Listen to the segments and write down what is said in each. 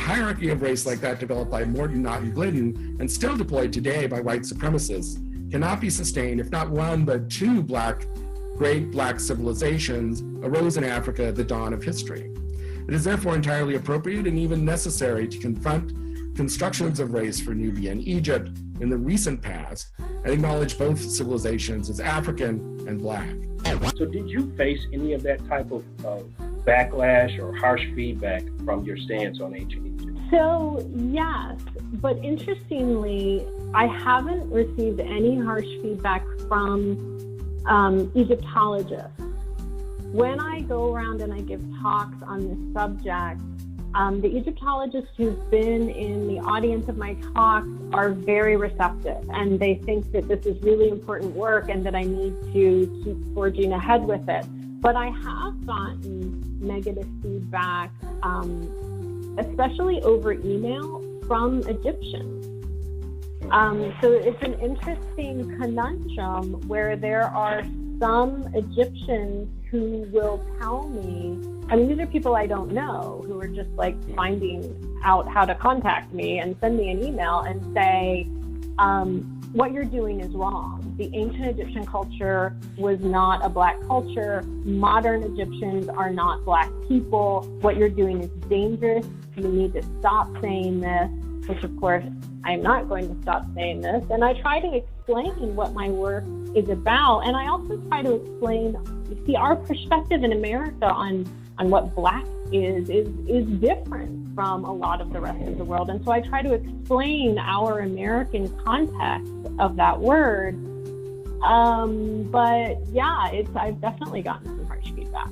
hierarchy of race like that developed by Morton Naughton Glidden and still deployed today by white supremacists cannot be sustained if not one but two great black civilizations arose in Africa at the dawn of history. It is therefore entirely appropriate and even necessary to confront constructions of race for Nubia and Egypt in the recent past and acknowledge both civilizations as African and black. So did you face any of that type of backlash or harsh feedback from your stance on ancient Egypt? So yes, but interestingly, I haven't received any harsh feedback from Egyptologists. When I go around and I give talks on this subject, the Egyptologists who've been in the audience of my talks are very receptive, and they think that this is really important work and that I need to keep forging ahead with it. But I have gotten negative feedback, especially over email from Egyptians. So it's an interesting conundrum where there are some Egyptians who will tell me, I mean, these are people I don't know who are just like finding out how to contact me and send me an email and say, what you're doing is wrong. The ancient Egyptian culture was not a black culture. Modern Egyptians are not black people. What you're doing is dangerous. You need to stop saying this, which of course, I'm not going to stop saying this. And I try to explain what my work is about. And I also try to explain, you see, our perspective in America on what black is different from a lot of the rest of the world. And so I try to explain our American context of that word. But yeah, I've definitely gotten some harsh feedback.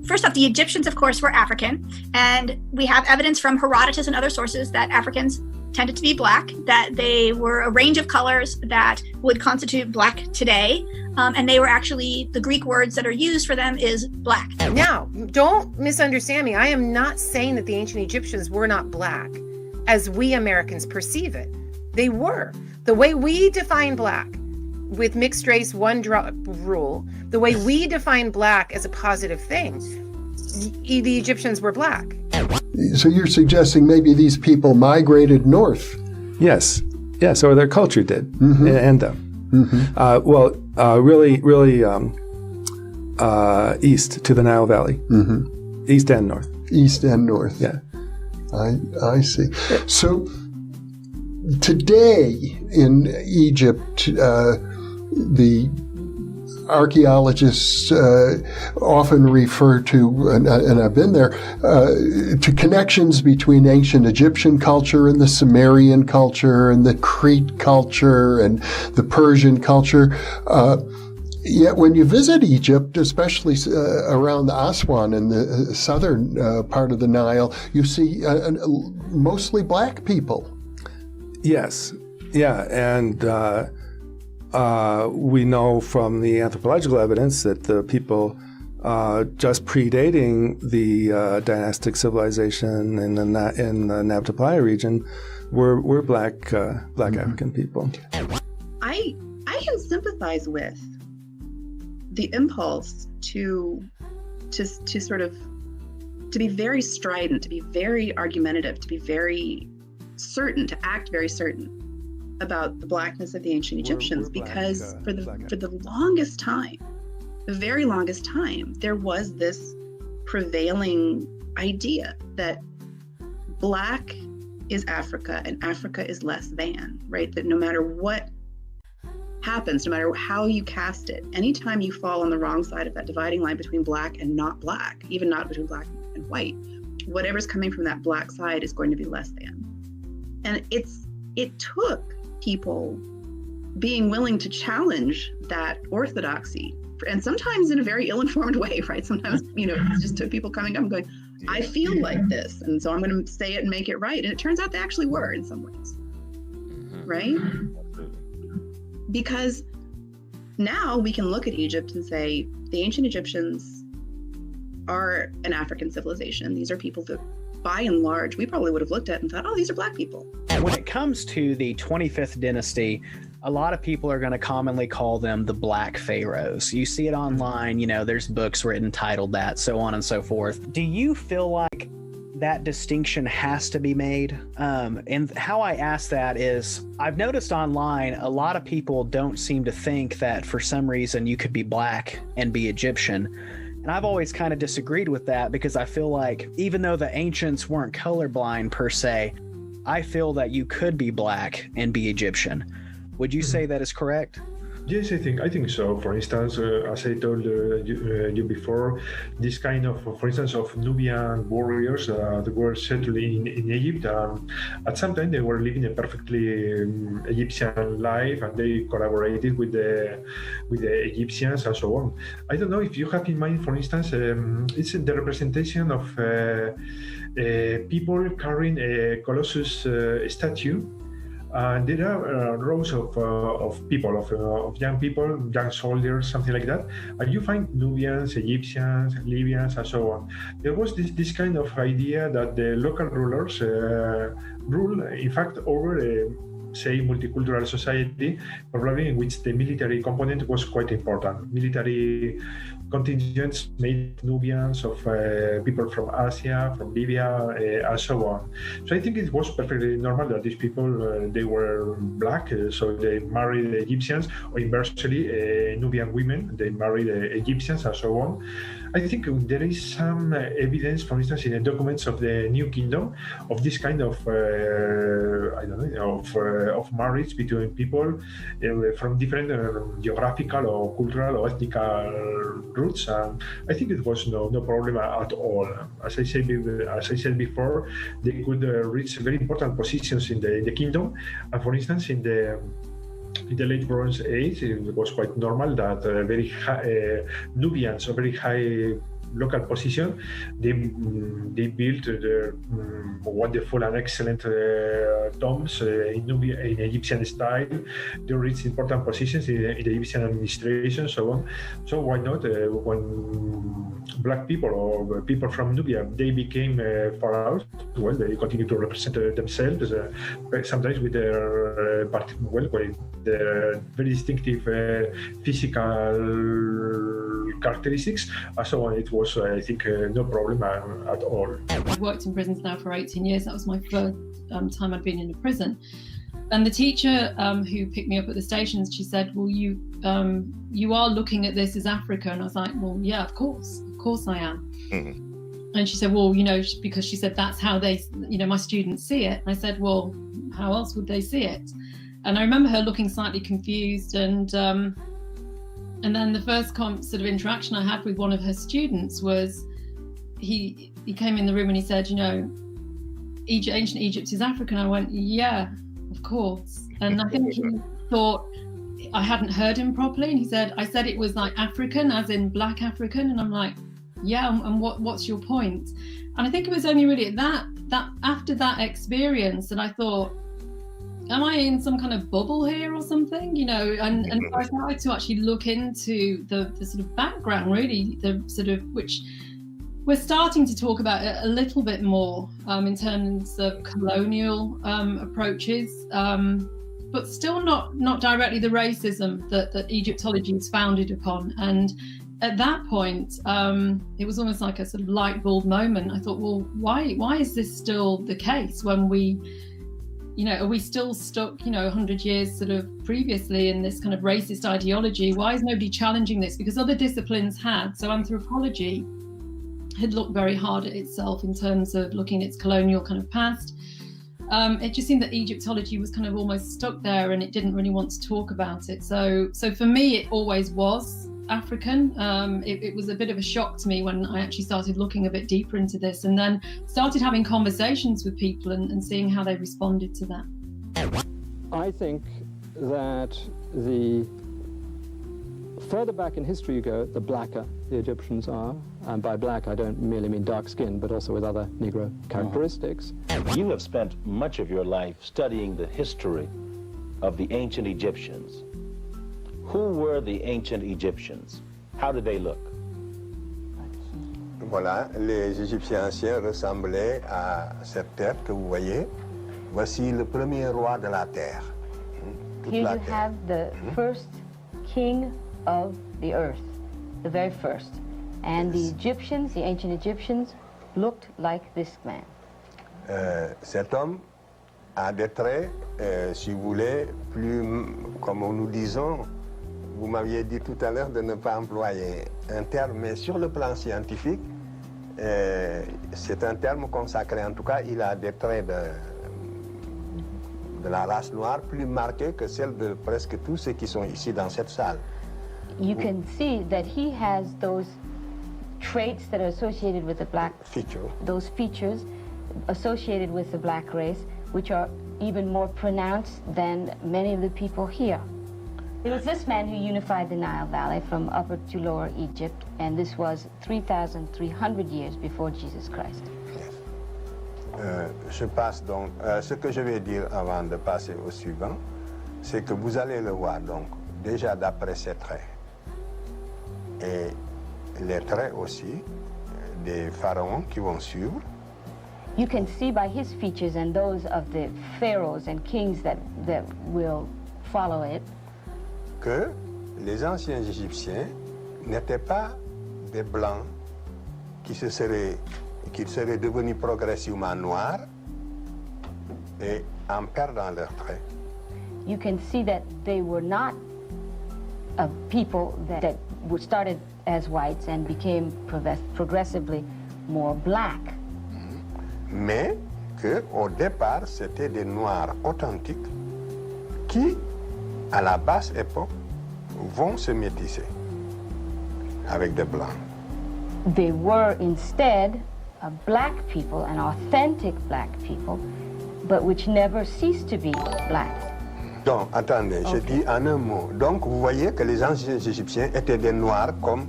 First off, the Egyptians, of course, were African, and we have evidence from Herodotus and other sources that Africans tended to be black, that they were a range of colors that would constitute black today, and they were actually, the Greek words that are used for them is black. Now, don't misunderstand me. I am not saying that the ancient Egyptians were not black, as we Americans perceive it. They were. The way we define black, with mixed race one drop rule, the way we define black as a positive thing, the Egyptians were black. So you're suggesting maybe these people migrated north? Yes, or their culture did, and them. East to the Nile Valley, east and north. East and north. Yeah, I see. So today in Egypt, the archaeologists often refer to, and I've been there, to connections between ancient Egyptian culture and the Sumerian culture and the Crete culture and the Persian culture. Yet when you visit Egypt, especially around Aswan in the southern part of the Nile, you see mostly black people. Yes, yeah, and we know from the anthropological evidence that the people just predating the dynastic civilization in the Nabta Playa region were black African people. I can sympathize with the impulse to sort of to be very strident, to be very argumentative, to be very certain, to act very certain about the blackness of the ancient Egyptians, because for the longest time, the very longest time, there was this prevailing idea that black is Africa and Africa is less than, right? That no matter what happens, no matter how you cast it, anytime you fall on the wrong side of that dividing line between black and not black, even not between black and white, whatever's coming from that black side is going to be less than. And it took people being willing to challenge that orthodoxy, and sometimes in a very ill-informed way, right? Sometimes, it just took people coming up and going, I feel like this, and so I'm going to say it and make it right. And it turns out they actually were in some ways, right? Because now we can look at Egypt and say, the ancient Egyptians are an African civilization. These are people that, by and large, we probably would have looked at and thought, oh, these are black people. When it comes to the 25th dynasty, a lot of people are going to commonly call them the Black Pharaohs. You see it online, there's books written titled that, so on and so forth. Do you feel like that distinction has to be made. And how I ask that is, I've noticed online a lot of people don't seem to think that for some reason you could be black and be Egyptian. And I've always kind of disagreed with that, because I feel like even though the ancients weren't colorblind per se, I feel that you could be black and be Egyptian. Would you say that is correct? Yes, I think so. For instance, as I told you before, this kind of, for instance, of Nubian warriors that were settled in Egypt. At some time, they were living a perfectly Egyptian life, and they collaborated with the Egyptians and so on. I don't know if you have in mind, for instance, it's the representation of people carrying a Colossus statue. And there are rows of people, of young people, young soldiers, something like that. And you find Nubians, Egyptians, Libyans, and so on. There was this kind of idea that the local rulers rule, in fact, over say, multicultural society, probably in which the military component was quite important. Military contingents made Nubians of people from Asia, from Libya, and so on. So I think it was perfectly normal that these people, they were black, so they married Egyptians, or inversely, Nubian women, they married Egyptians, and so on. I think there is some evidence, for instance, in the documents of the New Kingdom, of this kind of, of marriage between people from different geographical or cultural or ethnic roots. And I think it was no problem at all. As I said before, they could reach very important positions in the kingdom. And for instance, in the late Bronze Age, it was quite normal that very high, Nubians, a very high local position, they built wonderful and excellent tombs in Egyptian style. They reached important positions in the Egyptian administration, so on. So why not, when black people or people from Nubia, they became far out, well, they continue to represent themselves, sometimes with their very distinctive physical characteristics, and so on. It was, I think, no problem at all. I've worked in prisons now for 18 years. That was my first time I'd been in a prison. And the teacher who picked me up at the stations, she said, well, you are looking at this as Africa. And I was like, well, yeah, of course I am. Mm-hmm. And she said, well, because she said that's how they, my students see it. And I said, well, how else would they see it? And I remember her looking slightly confused, and then the first sort of interaction I had with one of her students was he came in the room and he said, ancient Egypt is Africa. And I went, yeah, of course. And I think he thought I hadn't heard him properly. And he said, I said it was like African, as in black African. And I'm like, yeah, and what's your point? And I think it was only really that after that experience that I thought, am I in some kind of bubble here or something? And so I started to actually look into the sort of background, really, the sort of, which we're starting to talk about a little bit more in terms of colonial approaches, but still not directly the racism that Egyptology is founded upon. And at that point, it was almost like a sort of light bulb moment. I thought, well, why is this still the case when we, are we still stuck, 100 years sort of previously in this kind of racist ideology? Why is nobody challenging this? Because other disciplines had. So anthropology had looked very hard at itself in terms of looking at its colonial kind of past. It just seemed that Egyptology was kind of almost stuck there, and it didn't really want to talk about it. So for me, it always was African. It was a bit of a shock to me when I actually started looking a bit deeper into this, and then started having conversations with people and seeing how they responded to that. I think that the further back in history you go, the blacker the Egyptians are. And by black, I don't merely mean dark skin, but also with other Negro characteristics. You have spent much of your life studying the history of the ancient Egyptians. Who were the ancient Egyptians? How did they look? Voilà, les Égyptiens anciens ressemblaient à cette terre que vous voyez. Voici le premier roi de la terre. Here you have the first king of the earth, the very first. And the Egyptians, the ancient Egyptians, looked like this man? Cet homme a des traits, si vous voulez, plus, comme nous disons, vous m'aviez dit tout à l'heure de ne pas employer un terme, mais sur le plan scientifique, c'est un terme consacré. En tout cas, il a des traits de la race noire plus marqués que celles de presque tous ceux qui sont ici dans cette salle. You can see that he has those traits that are associated with the black feature. Those features associated with the black race, which are even more pronounced than many of the people here. It was this man who unified the Nile Valley from Upper to Lower Egypt, and this was 3,300 years before Jesus Christ. Je passe donc, ce que je vais dire avant de passer au suivant, c'est que vous allez le voir donc déjà d'après ses traits et les traits aussi des pharaons qui vont suivre. You can see by his features and those of the pharaohs and kings that will follow it que les anciens Égyptiens n'étaient pas des blancs qui seraient devenus progressivement noirs et en perdant leurs traits. You can see that they were not people that were started as whites and became progressively more black. Mais qu'au départ, c'était des noirs authentiques qui, à la basse époque, vont se métisser avec des blancs. They were instead black people, an authentic black people, but which never ceased to be black. Donc, attendez, je dis en un mot. Donc, vous voyez que les anciens Égyptiens étaient des noirs comme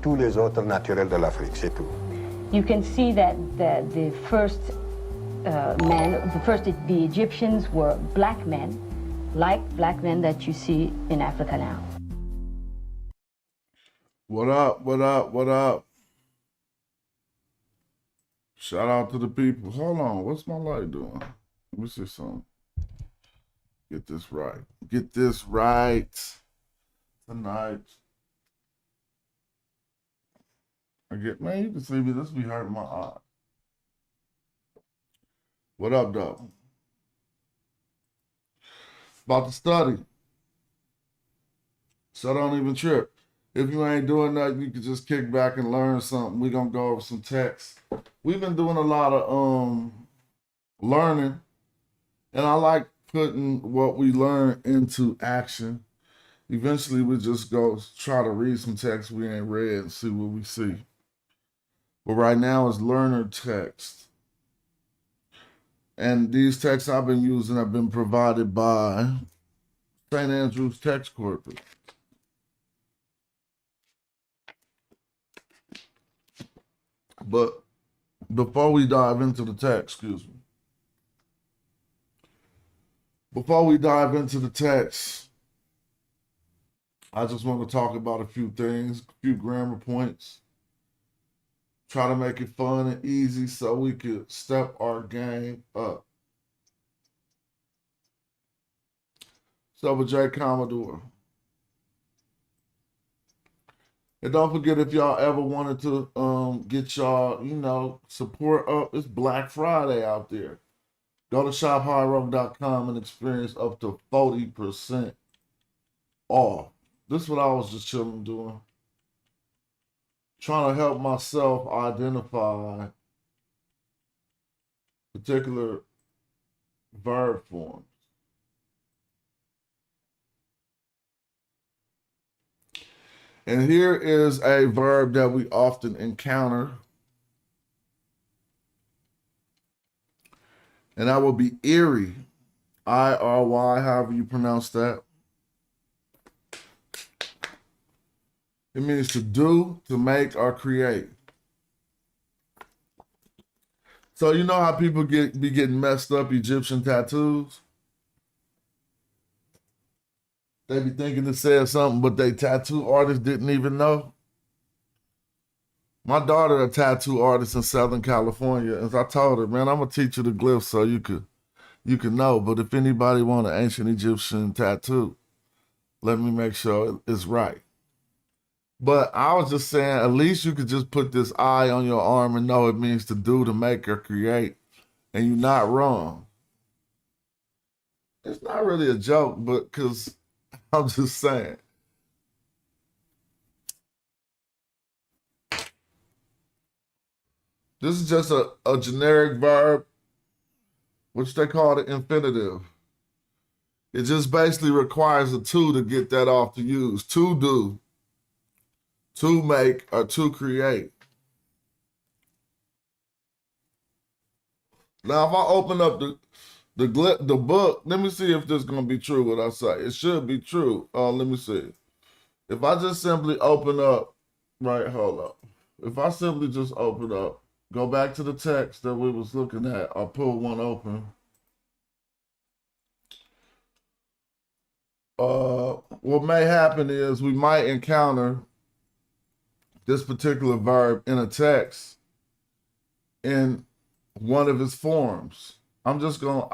tous les autres naturels de l'Afrique, c'est tout. You can see that the first the Egyptians were black men, like black men that you see in Africa now. What up, what up, what up? Shout out to the people. Hold on, what's my light doing? Let me see something. Get this right. Get this right tonight. Man, you can see me. This be hurting my eye. What up, though? About to study. So don't even trip. If you ain't doing nothing, you can just kick back and learn something. We're going to go over some text. We've been doing a lot of learning. And I like putting what we learn into action. Eventually, we just go try to read some text we ain't read and see what we see. But right now it's learner text. And these texts I've been using have been provided by St. Andrew's Text Corpus. But before we dive into the text, before we dive into the text, I just want to talk about a few things, a few grammar points. Try to make it fun and easy so we could step our game up. So with Jay Commodore. And don't forget, if y'all ever wanted to get y'all, support up, it's Black Friday out there. Go to shophighrock.com and experience up to 40% off. This is what I was just chilling doing. Trying to help myself identify particular verb forms. And here is a verb that we often encounter. And that will be Iry. I-R-Y, however you pronounce that. It means to do, to make, or create. So you know how people be getting messed up Egyptian tattoos? They be thinking it said something, but they tattoo artist didn't even know. My daughter a tattoo artist in Southern California, and I told her, man, I'm gonna teach you the glyphs so you could know. But if anybody want an ancient Egyptian tattoo, let me make sure it's right. But I was just saying, at least you could just put this I on your arm and know it means to do, to make, or create. And you're not wrong. It's not really a joke, but because I'm just saying. This is just a generic verb, which they call the infinitive. It just basically requires a to get that off to use. To do, to make, or to create. Now, if I open up the book, let me see if this is going to be true, what I say. It should be true. Let me see. If I just simply open up, right, hold up. If I simply just open up, go back to the text that we was looking at, I'll pull one open. What may happen is we might encounter this particular verb in a text in one of its forms. I'm just going,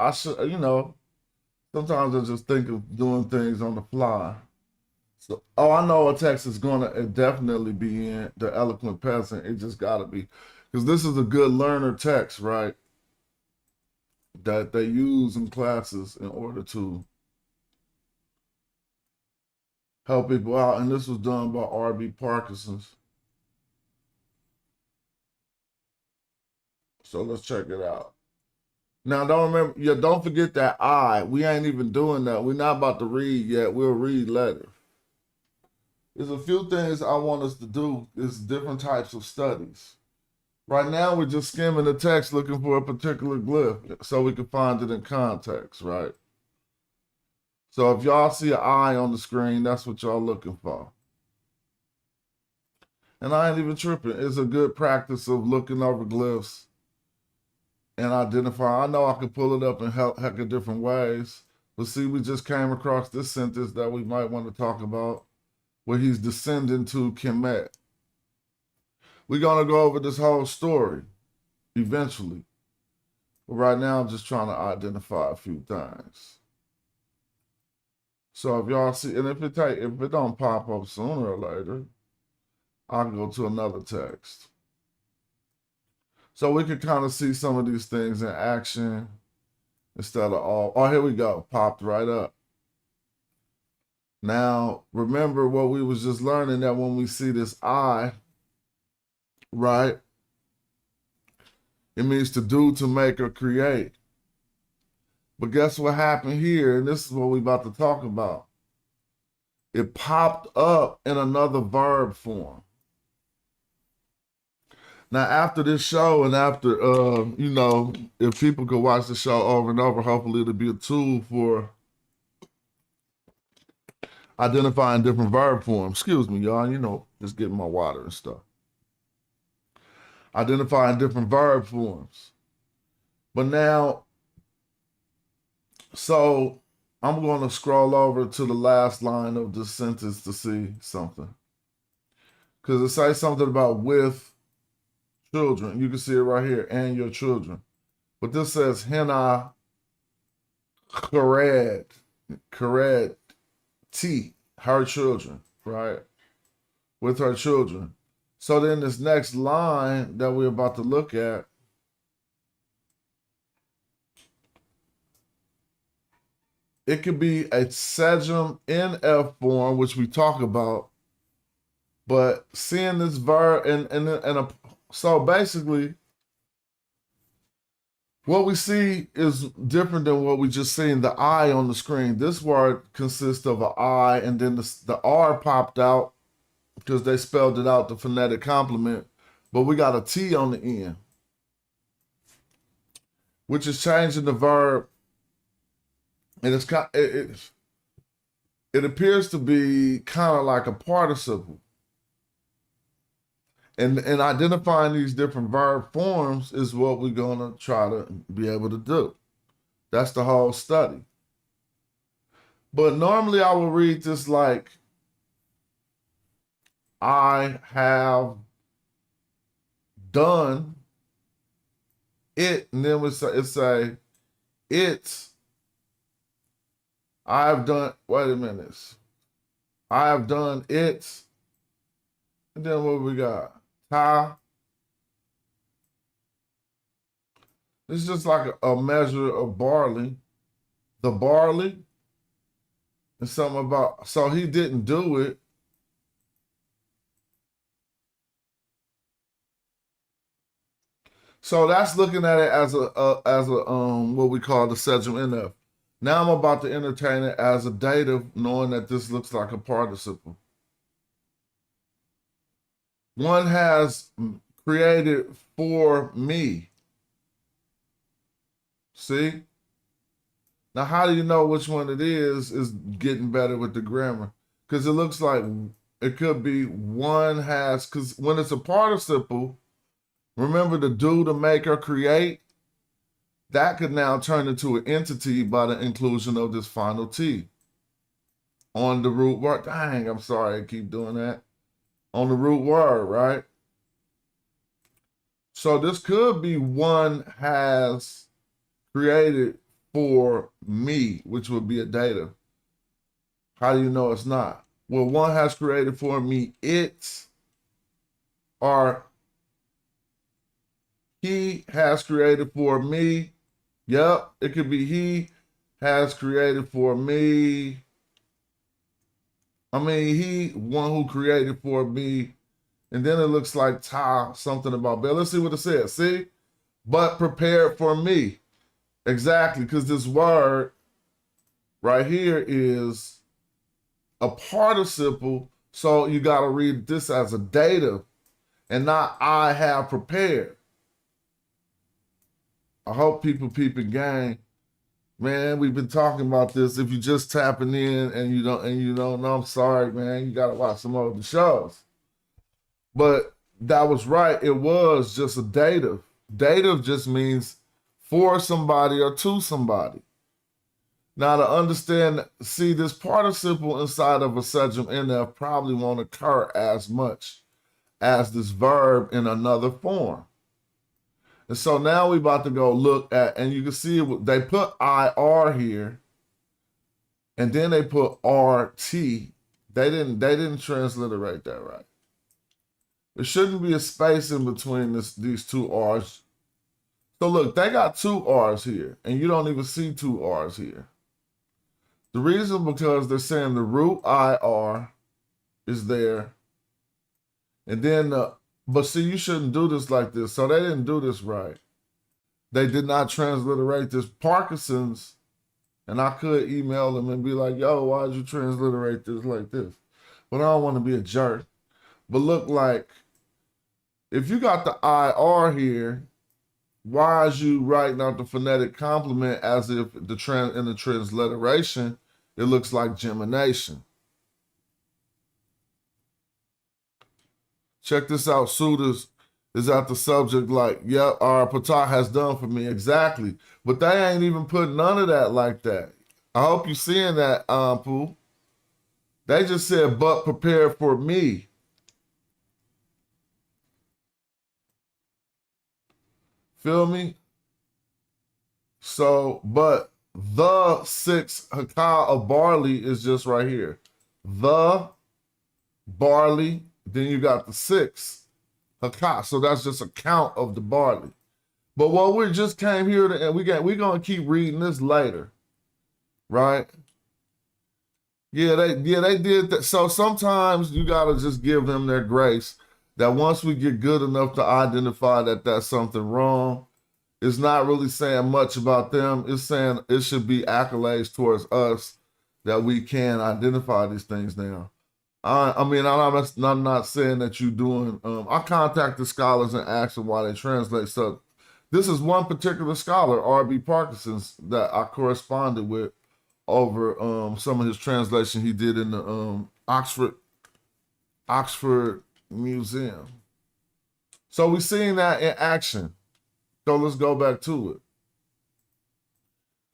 sometimes I just think of doing things on the fly. So, I know a text is going to definitely be in the eloquent peasant. It just got to be. Because this is a good learner text, right? That they use in classes in order to help people out. And this was done by R.B. Parkinson's. So let's check it out. Now, don't forget that we ain't even doing that. We're not about to read yet. We'll read later. There's a few things I want us to do. There's different types of studies. Right now, we're just skimming the text looking for a particular glyph so we can find it in context, right? So if y'all see an I on the screen, that's what y'all looking for. And I ain't even tripping. It's a good practice of looking over glyphs and identify. I know I can pull it up in heck of different ways, but see, we just came across this sentence that we might want to talk about, where he's descending to Kemet. We're going to go over this whole story eventually. But right now, I'm just trying to identify a few things. So if y'all see, and if it don't pop up sooner or later, I'll go to another text. So we can kind of see some of these things in action instead of all. Oh, here we go. Popped right up. Now, remember what we was just learning, that when we see this I, right, it means to do, to make, or create. But guess what happened here? And this is what we about to talk about. It popped up in another verb form. Now, after this show and after, if people could watch the show over and over, hopefully it'll be a tool for identifying different verb forms. Excuse me, y'all, just getting my water and stuff. Identifying different verb forms. But now, so I'm going to scroll over to the last line of this sentence to see something. Because it says something about with children. You can see it right here, and your children. But this says, Hena Kared T, her children, right? With her children. So then this next line that we're about to look at, it could be a Sejm NF form, which we talk about, but seeing this verb so basically, what we see is different than what we just seen, the I on the screen. This word consists of an I, and then the R popped out because they spelled it out, the phonetic complement, but we got a T on the end, which is changing the verb, and it appears to be kind of like a participle. And identifying these different verb forms is what we're going to try to be able to do. That's the whole study. But normally I will read this like, I have done it, and then it say, it's, I have done, wait a minute. I have done it, And then what we got? Ta. It's just like a measure of barley. The barley. And something about, so he didn't do it. So that's looking at it as a what we call the Sejm NF. Now I'm about to entertain it as a dative, knowing that this looks like a participle. One has created for me. See? Now, how do you know which one it is getting better with the grammar. Because it looks like it could be one has, because when it's a participle, remember the do, to make, or create? That could now turn into an entity by the inclusion of this final T on the root word. Dang, I'm sorry I keep doing that. On the root word, right? So this could be one has created for me, which would be a dative. How do you know it's not? Well, one has created for me it, or he has created for me. Yep, it could be he has created for me. I mean, he, one who created for me. And then it looks like ta, something about bed. Let's see what it says. See? But prepared for me. Exactly, because this word right here is a participle. So you got to read this as a dative and not I have prepared. I hope people peeping gang. Man, we've been talking about this. If you're just tapping in and you don't know, I'm sorry, man. You gotta watch some of the shows. But that was right. It was just a dative. Dative just means for somebody or to somebody. Now to understand, see, this participle inside of a Sejm NF probably won't occur as much as this verb in another form. And so now we're about to go look at, and you can see they put IR here, and then they put RT. They didn't transliterate that right. There shouldn't be a space in between these two R's. So look, they got two R's here, and you don't even see two R's here. The reason because they're saying the root IR is there, and then but see, you shouldn't do this like this. So they didn't do this right. They did not transliterate this. Parkinson's, and I could email them and be like, yo, why did you transliterate this like this? But I don't want to be a jerk. But look, like, if you got the IR here, why is you writing out the phonetic complement as if in the transliteration, it looks like gemination? Check this out. Suitors is at the subject like, yep, our Patah has done for me. Exactly. But they ain't even put none of that like that. I hope you're seeing that, Pooh. They just said, but prepare for me. Feel me? So, but the 6 hakah of barley is just right here. The barley. Then you got the 6 hakah, so that's just a count of the barley. But what we just came here to, and we're gonna keep reading this later, right? Yeah, they did that. So sometimes you gotta just give them their grace. That once we get good enough to identify that that's something wrong, it's not really saying much about them. It's saying it should be accolades towards us that we can identify these things now. I mean, I'm not saying that you're doing, I contacted scholars and asked them why they translate. So this is one particular scholar, R.B. Parkinson's, that I corresponded with over some of his translation he did in the Oxford Museum. So we're seeing that in action. So let's go back to it.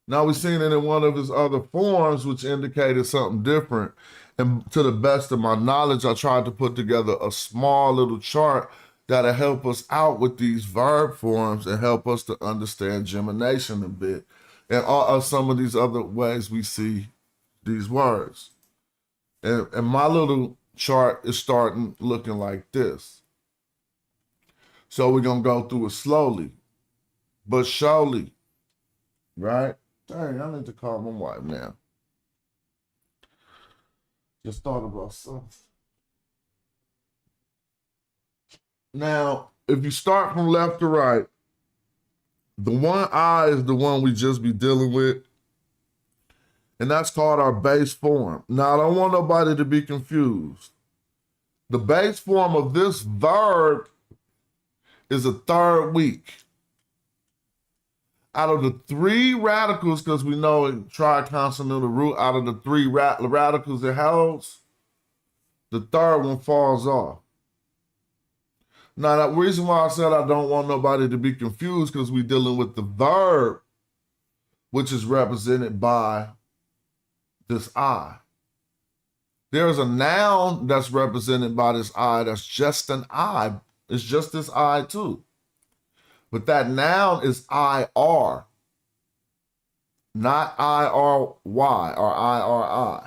Now we're seeing it in one of his other forms, which indicated something different. And to the best of my knowledge, I tried to put together a small little chart that'll help us out with these verb forms and help us to understand gemination a bit. And all some of these other ways we see these words. And my little chart is starting looking like this. So we're going to go through it slowly, but surely, right? Dang, I need to call my wife now. Just thought about something. Now, if you start from left to right, the one eye is the one we just be dealing with, and that's called our base form. Now, I don't want nobody to be confused. The base form of this verb is a third weak. Out of the three radicals, because we know in triconsonantal root, out of the three radicals it holds, the third one falls off. Now, the reason why I said I don't want nobody to be confused, because we're dealing with the verb, which is represented by this I. There's a noun that's represented by this I that's just an I. It's just this I too. But that noun is IR, not IRY or IRI.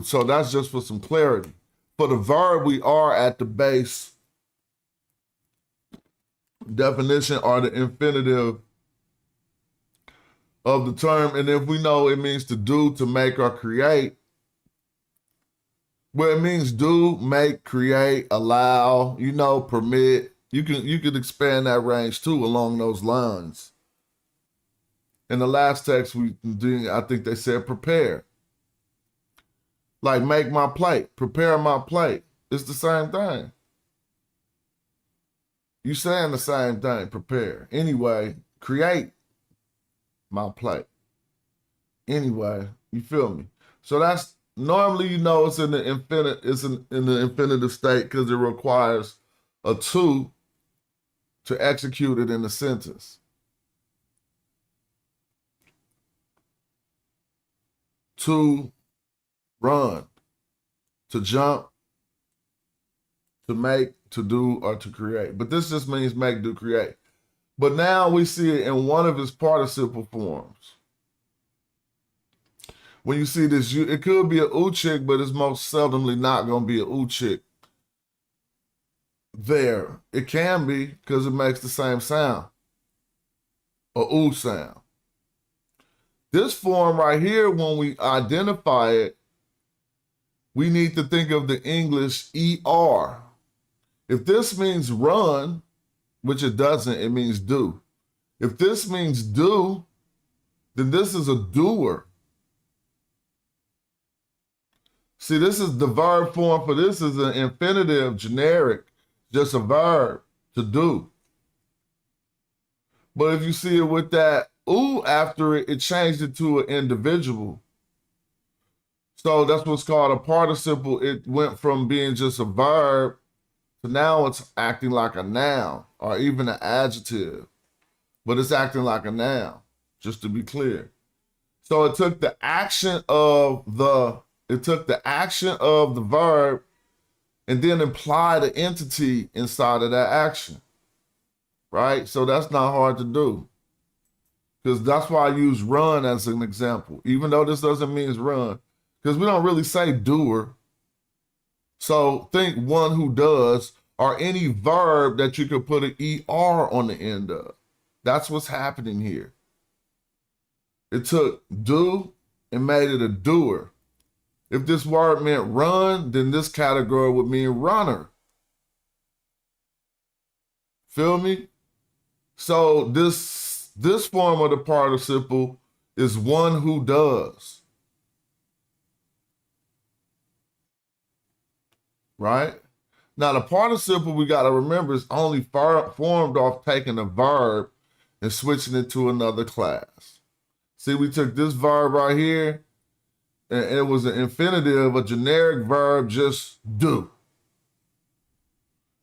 So that's just for some clarity. For the verb, we are at the base definition or the infinitive of the term. And if we know it means to do, to make, or create, well, it means do, make, create, allow, permit. You can expand that range too along those lines. In the last text we did, I think they said prepare. Like make my plate, prepare my plate. It's the same thing. You saying the same thing, prepare. Anyway, create my plate. Anyway, you feel me? So that's normally it's in the in the infinitive state because it requires a to execute it in the sentence. To run, to jump, to make, to do, or to create. But this just means make, do, create. But now we see it in one of its participle forms. When you see this, it could be a uchik, but it's most seldomly not going to be a uchik. There. It can be because it makes the same sound. A oo sound. This form right here, when we identify it, we need to think of the English ER. If this means run, which it doesn't, it means do. If this means do, then this is a doer. See, this is the verb form for this is an infinitive, generic, just a verb, to do. But if you see it with that ooh after it, it changed it to an individual. So that's what's called a participle. It went from being just a verb to now it's acting like a noun or even an adjective. But it's acting like a noun, just to be clear. So it took the action of the verb and then imply the entity inside of that action, right? So that's not hard to do because that's why I use run as an example, even though this doesn't mean run because we don't really say doer. So think one who does or any verb that you could put an ER on the end of. That's what's happening here. It took do and made it a doer. If this word meant run, then this category would mean runner. Feel me? So this form of the participle is one who does. Right? Now the participle we got to remember is only formed off taking a verb and switching it to another class. See, we took this verb right here and it was an infinitive, a generic verb, just do.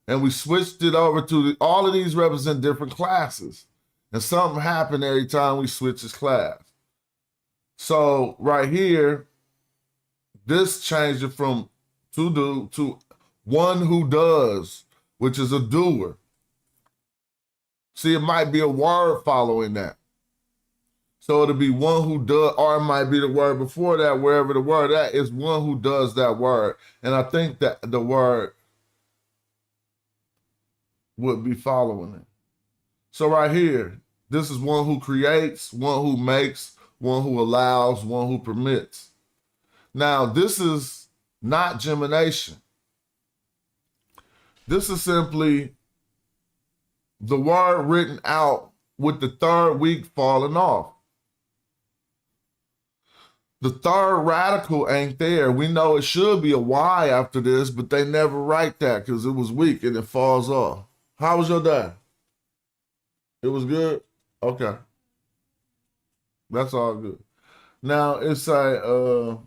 And we switched it over to, all of these represent different classes. And something happened every time we switch this class. So right here, this changed it from to do to one who does, which is a doer. See, it might be a word following that. So it'll be one who does, or it might be the word before that, wherever the word at is one who does that word. And I think that the word would be following it. So right here, this is one who creates, one who makes, one who allows, one who permits. Now, this is not gemination. This is simply the word written out with the third week falling off. The third radical ain't there. We know it should be a Y after this, but they never write that because it was weak and it falls off. How was your day? It was good? Okay. That's all good. Now it's a,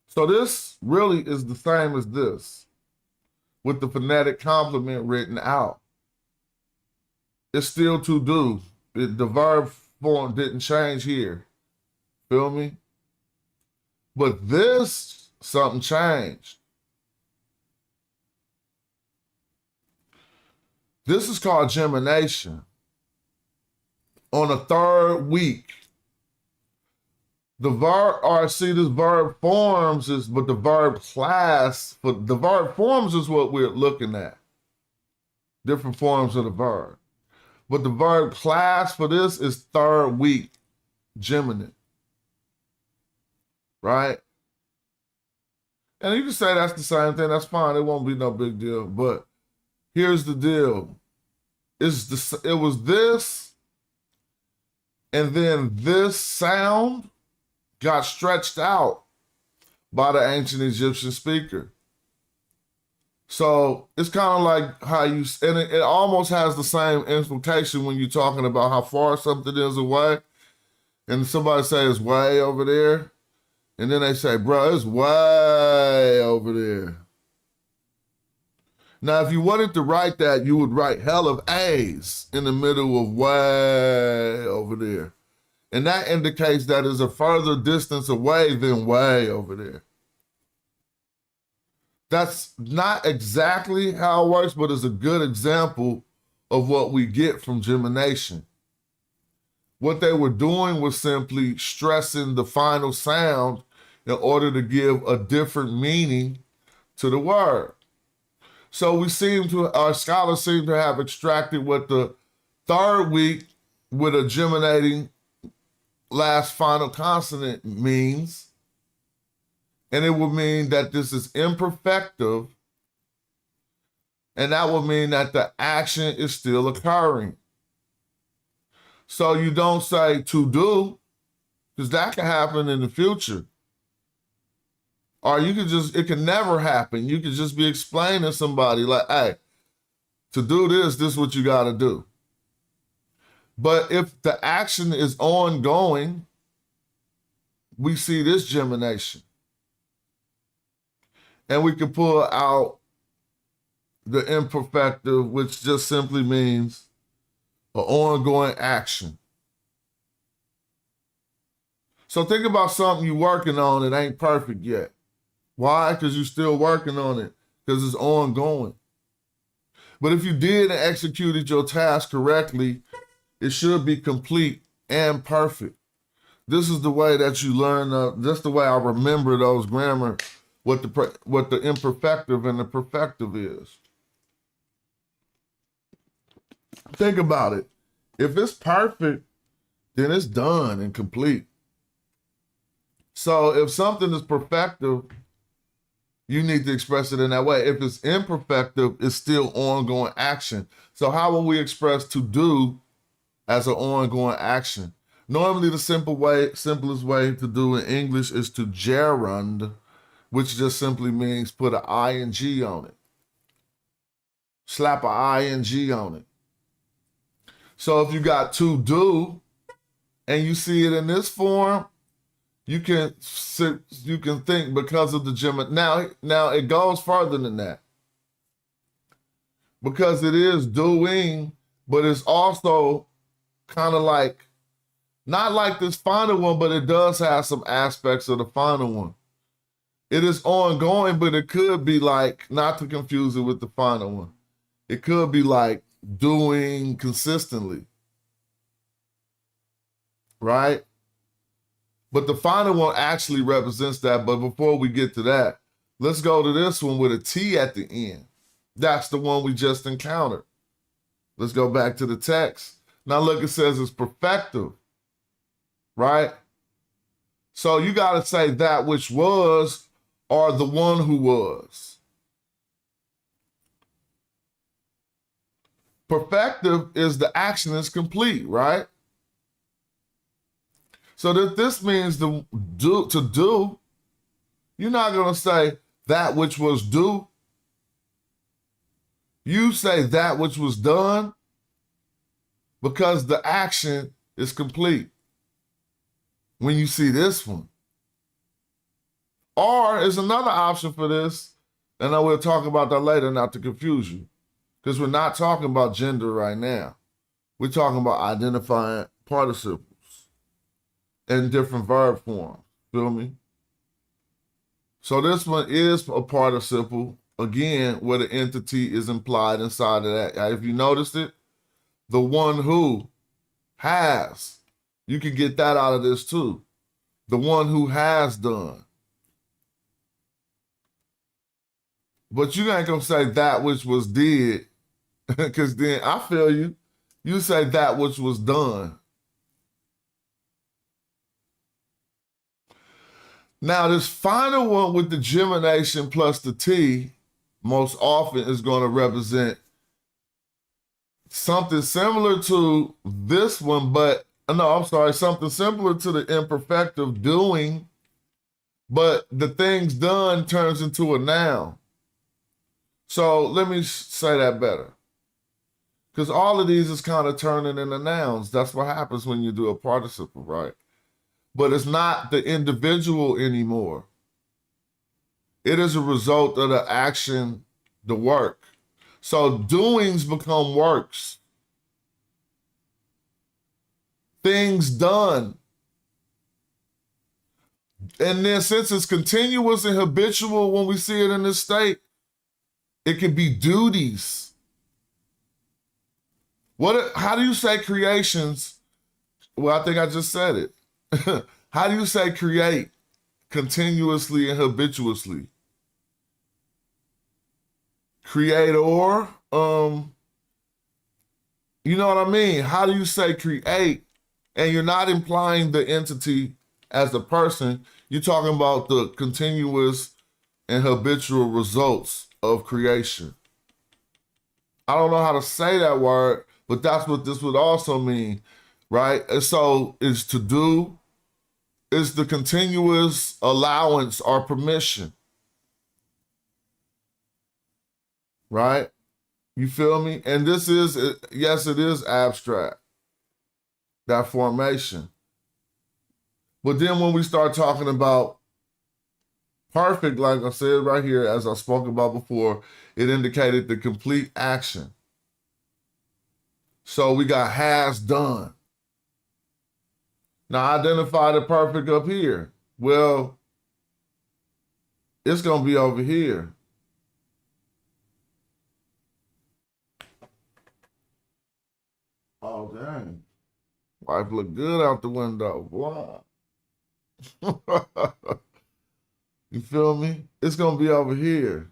so this really is the same as this with the phonetic complement written out. It's still to do. The verb form didn't change here. Feel me? But this, something changed. This is called gemination. On the third week, the verb, or see this verb forms is, but the verb class, but the verb forms is what we're looking at. Different forms of the verb. But the verb class for this is third week, geminate. Right? And you can say that's the same thing, that's fine, it won't be no big deal. But here's the deal. It was this, and then this sound got stretched out by the ancient Egyptian speaker. So it's kind of like how you, and it almost has the same implication when you're talking about how far something is away, and somebody says way over there. And then they say, bro, it's way over there. Now, if you wanted to write that, you would write hell of A's in the middle of way over there. And that indicates that it's a further distance away than way over there. That's not exactly how it works, but it's a good example of what we get from gemination. What they were doing was simply stressing the final sound in order to give a different meaning to the word. So our scholars seem to have extracted what the third week with a geminating last final consonant means. And it would mean that this is imperfective. And that would mean that the action is still occurring. So you don't say to do, because that can happen in the future. Or you could just, it can never happen. You could just be explaining to somebody like, hey, to do this, this is what you got to do. But if the action is ongoing, we see this gemination. And we can pull out the imperfective, which just simply means an ongoing action. So think about something you're working on that ain't perfect yet. Why? Because you're still working on it, because it's ongoing. But if you did and executed your task correctly, it should be complete and perfect. This is the way that you learn, that's the way I remember those grammar, what the imperfective and the perfective is. Think about it. If it's perfect, then it's done and complete. So if something is perfective, you need to express it in that way. If it's imperfective, it's still ongoing action. So how will we express to do as an ongoing action? Normally the simplest way to do in English is to gerund, which just simply means put an ing on it. Slap an ing on it. So if you got to do and you see it in this form, you can think because of the gemination. Now it goes further than that. Because it is doing, but it's also kind of like, not like this final one, but it does have some aspects of the final one. It is ongoing, but it could be like, not to confuse it with the final one. It could be like doing consistently. right? But the final one actually represents that. But before we get to that, let's go to this one with a T at the end. That's the one we just encountered. Let's go back to the text. Now look, it says it's perfective, right? So you got to say that which was or the one who was. Perfective is the action is complete, right? So that this means to do, you're not going to say that which was due. You say that which was done because the action is complete. When you see this one. Or is another option for this, and I will talk about that later not to confuse you, because we're not talking about gender right now. We're talking about identifying participles in different verb forms. Feel me? So this one is a participle, again, where the entity is implied inside of that. If you noticed it, the one who has, you can get that out of this too. The one who has done. But you ain't gonna say that which was did, because then I feel you. You say that which was done. Now, this final one with the gemination plus the T most often is going to represent something similar to this one, but no, I'm sorry, something similar to the imperfective doing, but the thing's done turns into a noun. So let me say that better. Because all of these is kind of turning into nouns. That's what happens when you do a participle, right? But it's not the individual anymore. It is a result of the action, the work. So doings become works. Things done. And then since it's continuous and habitual when we see it in this state, it can be duties. How do you say creations? Well, I think I just said it. How do you say create continuously and habituously? Creator, you know what I mean? How do you say create? And you're not implying the entity as a person. You're talking about the continuous and habitual results of creation. I don't know how to say that word, but that's what this would also mean, right? And so it's to do, is the continuous allowance or permission, right? You feel me? And this is, yes, it is abstract, that formation. But then when we start talking about perfect, like I said right here, as I spoke about before, it indicated the complete action. So we got has done. Now identify the perfect up here. Well, it's going to be over here. Oh, dang. Wife look good out the window. Wow. You feel me? It's going to be over here.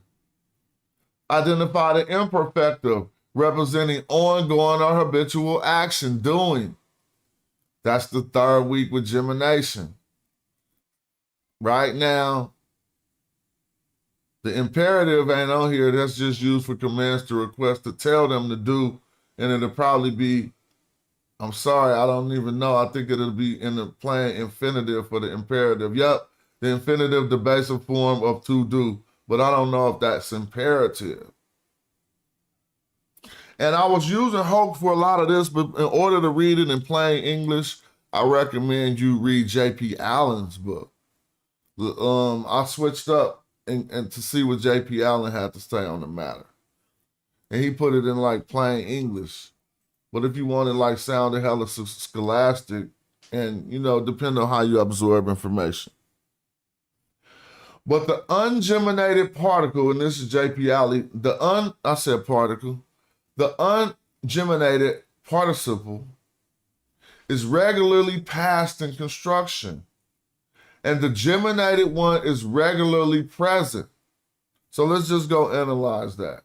Identify the imperfective, representing ongoing or habitual action, doing. That's the third week with gemination. Right now, the imperative ain't on here. That's just used for commands to request to tell them to do. And it'll probably be, I'm sorry, I don't even know. I think it'll be in the plain infinitive for the imperative. Yep, the infinitive, the basic form of to do. But I don't know if that's imperative. And I was using Hoke for a lot of this, but in order to read it in plain English, I recommend you read J.P. Allen's book. I switched up and to see what J.P. Allen had to say on the matter. And he put it in like plain English. But if you want it like sounding hella scholastic, and you know, depending on how you absorb information. But the ungeminated particle, and this is J.P. Allen, the ungeminated participle is regularly past in construction. And the geminated one is regularly present. So let's just go analyze that.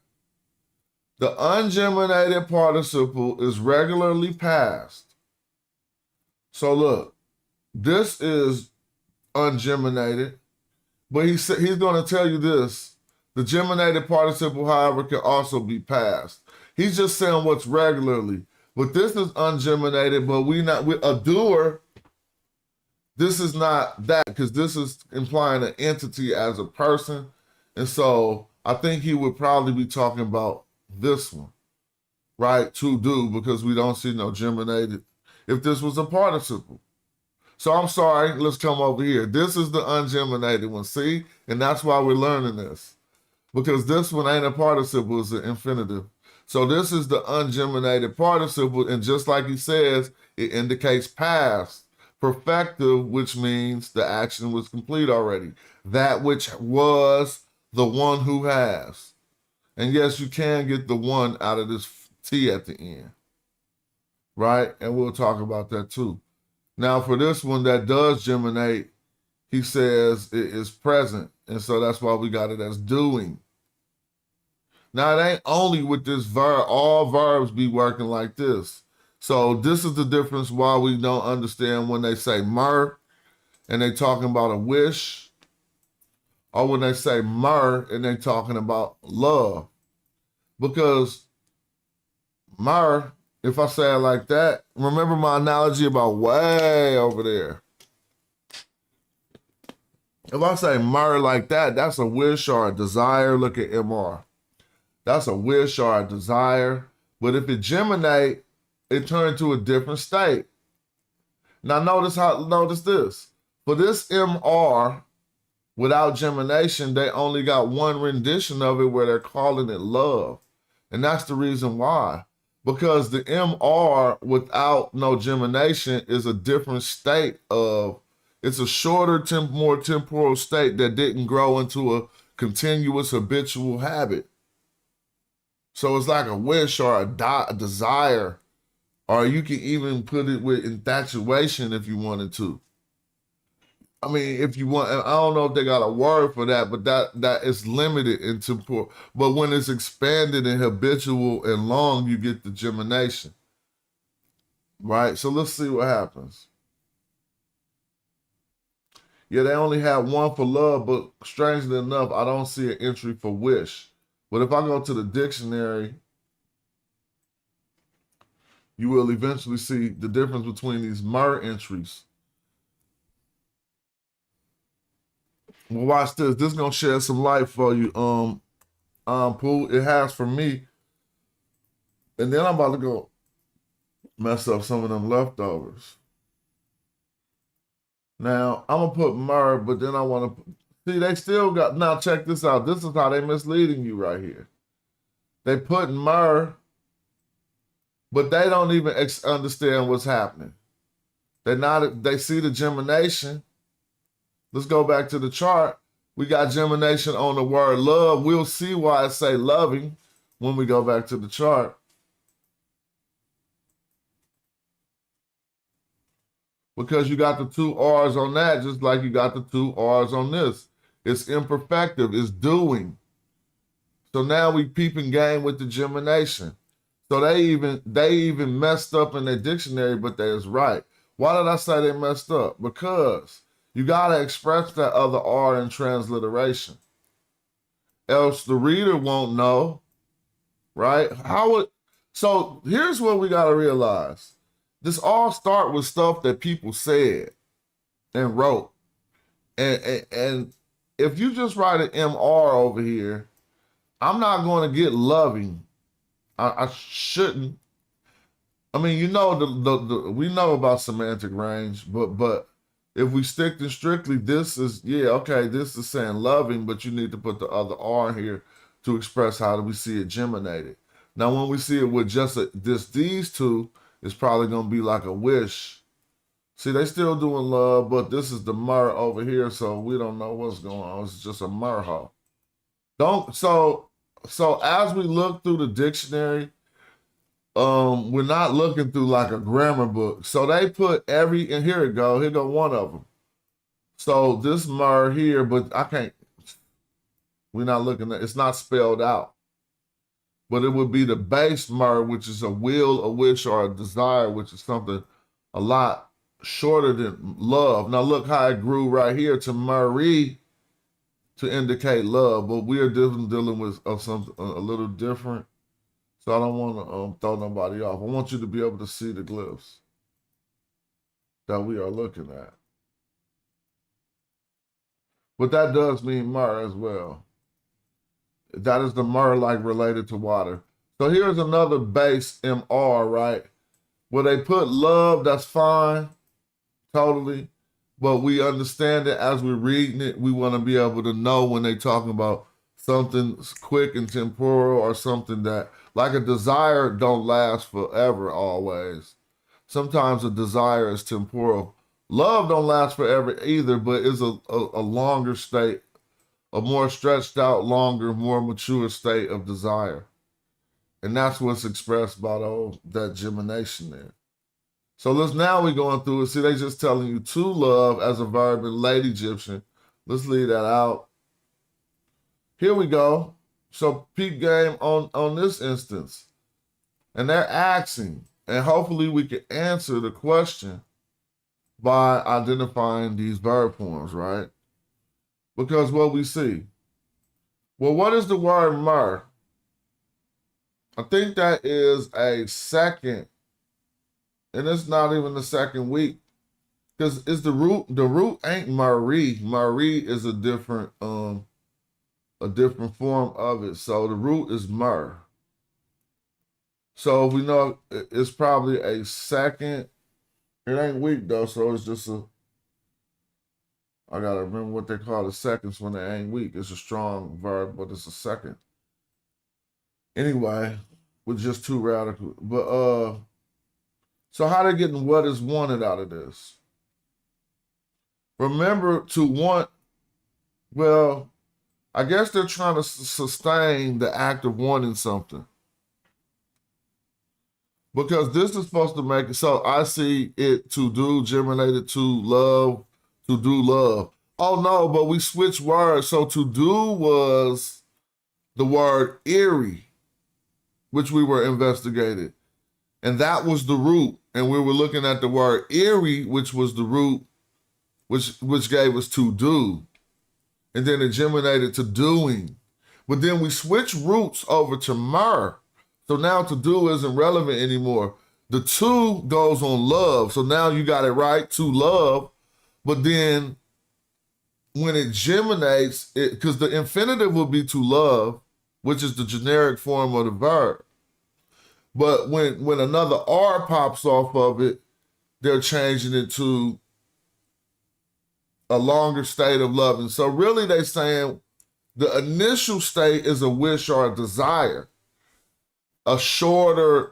The ungeminated participle is regularly past. So look, this is ungeminated, but he's going to tell you this. The geminated participle, however, can also be past. He's just saying what's regularly. But this is ungeminated, but a doer, this is not that, because this is implying an entity as a person. And so I think he would probably be talking about this one, right? To do, because we don't see no geminated if this was a participle. So I'm sorry, let's come over here. This is the ungeminated one, see? And that's why we're learning this, because this one ain't a participle, it's an infinitive. So this is the ungeminated participle, and just like he says, it indicates past. Perfective, which means the action was complete already. That which was the one who has. And yes, you can get the one out of this T at the end, right? And we'll talk about that too. Now for this one that does geminate, he says it is present. And so that's why we got it as doing. Now it ain't only with this verb, all verbs be working like this. So this is the difference why we don't understand when they say myrrh and they talking about a wish, or when they say myrrh and they talking about love. Because myrrh, if I say it like that, remember my analogy about way over there. If I say myrrh like that, that's a wish or a desire. Look at MR. That's a wish or a desire. But if it geminate, it turns to a different state. Now notice this. For this MR, without gemination, they only got one rendition of it where they're calling it love. And that's the reason why. Because the MR without no gemination is a different state of, it's a shorter, more temporal state that didn't grow into a continuous habitual habit. So it's like a wish or a desire, or you can even put it with infatuation if you wanted to. I mean, if you want, I don't know if they got a word for that, but that is limited in temporal. But when it's expanded and habitual and long, you get the gemination, right? So let's see what happens. Yeah, they only have one for love, but strangely enough, I don't see an entry for wish. But if I go to the dictionary, you will eventually see the difference between these myrrh entries. Well, watch this. This is gonna shed some light for you, Pooh. It has for me. And then I'm about to go mess up some of them leftovers. Now, I'm gonna put myrrh, but then I wanna see, they still got, now check this out. This is how they misleading you right here. They put myrrh, but they don't even understand what's happening. They see the gemination. Let's go back to the chart. We got gemination on the word love. We'll see why I say loving when we go back to the chart. Because you got the two R's on that, just like you got the two R's on this. It's imperfective, it's doing. So now we peeping game with the gemination. So they even messed up in their dictionary, but they was right. Why did I say they messed up? Because you gotta express that other R in transliteration. Else the reader won't know, right? So here's what we gotta realize. This all start with stuff that people said and wrote. And if you just write an MR over here, I'm not going to get loving. I shouldn't. I mean, you know, we know about semantic range, but if we stick to strictly, this is, yeah, okay, this is saying loving, but you need to put the other R here to express how do we see it geminated. Now, when we see it with just these two, it's probably going to be like a wish. See, they still doing love, but this is the myrrh over here, so we don't know what's going on. It's just a myrrh. So as we look through the dictionary, we're not looking through like a grammar book. So they put every, and here go one of them. So this myrrh here, but I can't, we're not looking at, it's not spelled out. But it would be the base myrrh, which is a will, a wish, or a desire, which is something a lot shorter than love. Now look how it grew right here to Marie to indicate love, but we are dealing with something a little different. So I don't want to throw nobody off. I want you to be able to see the glyphs that we are looking at. But that does mean myrrh as well. That is the myrrh like related to water. So here's another base MR, right? Where they put love, that's fine, totally. But we understand it as we're reading it. We want to be able to know when they're talking about something quick and temporal or something that, like a desire, don't last forever always. Sometimes a desire is temporal. Love don't last forever either, but is a longer state, a more stretched out, longer, more mature state of desire. And that's what's expressed by that gemination there. So we're going through it. See, they just telling you to love as a verb in late Egyptian. Let's leave that out. Here we go. So peep game on this instance. And they're asking, and hopefully we can answer the question by identifying these verb forms, right? Because what we see. Well, what is the word myrrh? I think that is a second, and it's not even the second week, because it's the root. The root ain't Marie. Marie is a different form of it. So the root is myrrh. So we know it's probably a second. It ain't weak though, so it's just a. I gotta remember what they call the seconds when they ain't weak. It's a strong verb, but it's a second. Anyway, with just too radical. But so how they getting what is wanted out of this? Remember, to want, well, I guess they're trying to sustain the act of wanting something. Because this is supposed to make it, so I see it to do germinated to love, to do love. Oh no, but we switched words. So to do was the word eerie, which we were investigated. And that was the root. And we were looking at the word eerie, which was the root, which gave us to do. And then it germinated to doing. But then we switched roots over to myrrh. So now to do isn't relevant anymore. The to goes on love. So now you got it right, to love. But then when it germinates, because the infinitive will be to love, which is the generic form of the verb. But when another R pops off of it, they're changing it to a longer state of love. And so really they're saying the initial state is a wish or a desire. A shorter,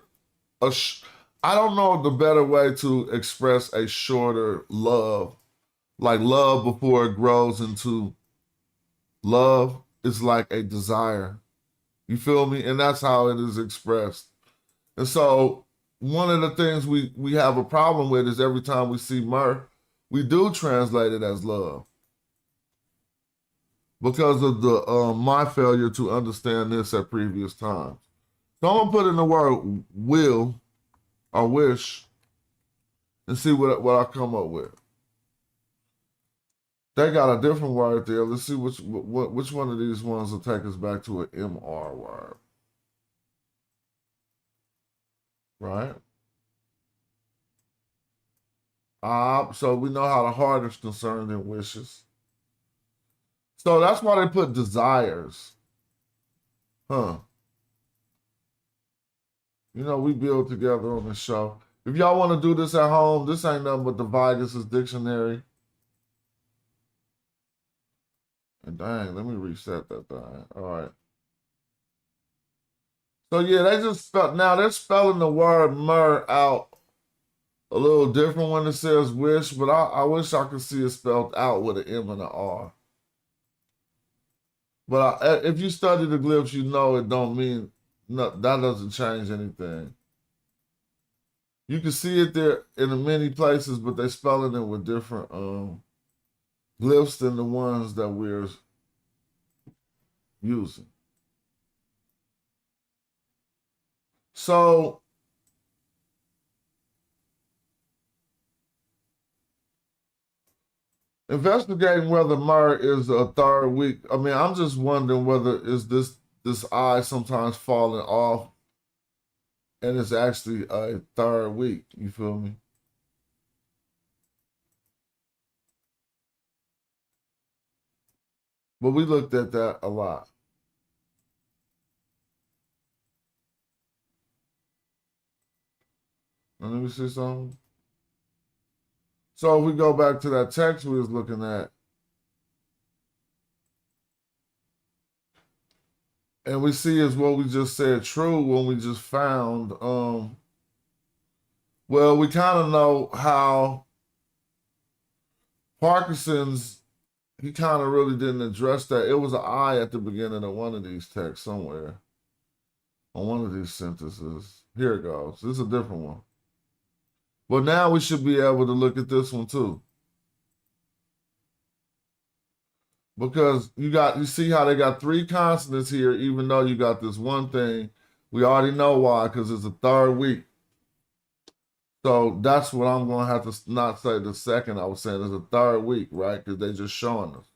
I don't know the better way to express a shorter love. Like love before it grows into love is like a desire. You feel me? And that's how it is expressed. And so one of the things we have a problem with is every time we see myrrh, we do translate it as love. Because of the my failure to understand this at previous times. So I'm gonna put in the word will or wish and see what I come up with. They got a different word there. Let's see which one of these ones will take us back to an MR word. Right? So we know how the heart is concerned in wishes. So that's why they put desires. Huh. You know, we build together on this show. If y'all want to do this at home, this ain't nothing but the Vigus' dictionary. And dang, let me reset that thing. All right. So yeah, they just now they're spelling the word myrrh out a little different when it says wish, but I wish I could see it spelled out with an M and an R. But if you study the glyphs, you know it don't mean, no, that doesn't change anything. You can see it there in many places, but they're spelling it with different glyphs than the ones that we're using. So investigating whether myrrh is a third week. I mean, I'm just wondering whether is this eye sometimes falling off and it's actually a third week. You feel me? But we looked at that a lot. Let me see something. So if we go back to that text we was looking at, and we see is what we just said true when we just found, well, we kind of know how Parkinson's, he kind of really didn't address that. It was an I at the beginning of one of these texts somewhere, on one of these sentences. Here it goes. This is a different one. But now we should be able to look at this one too. Because you see how they got 3 consonants here, even though you got this one thing. We already know why, because it's a third week. So that's what I'm going to have to not say the second I was saying. It's a third week, right? Because they're just showing us.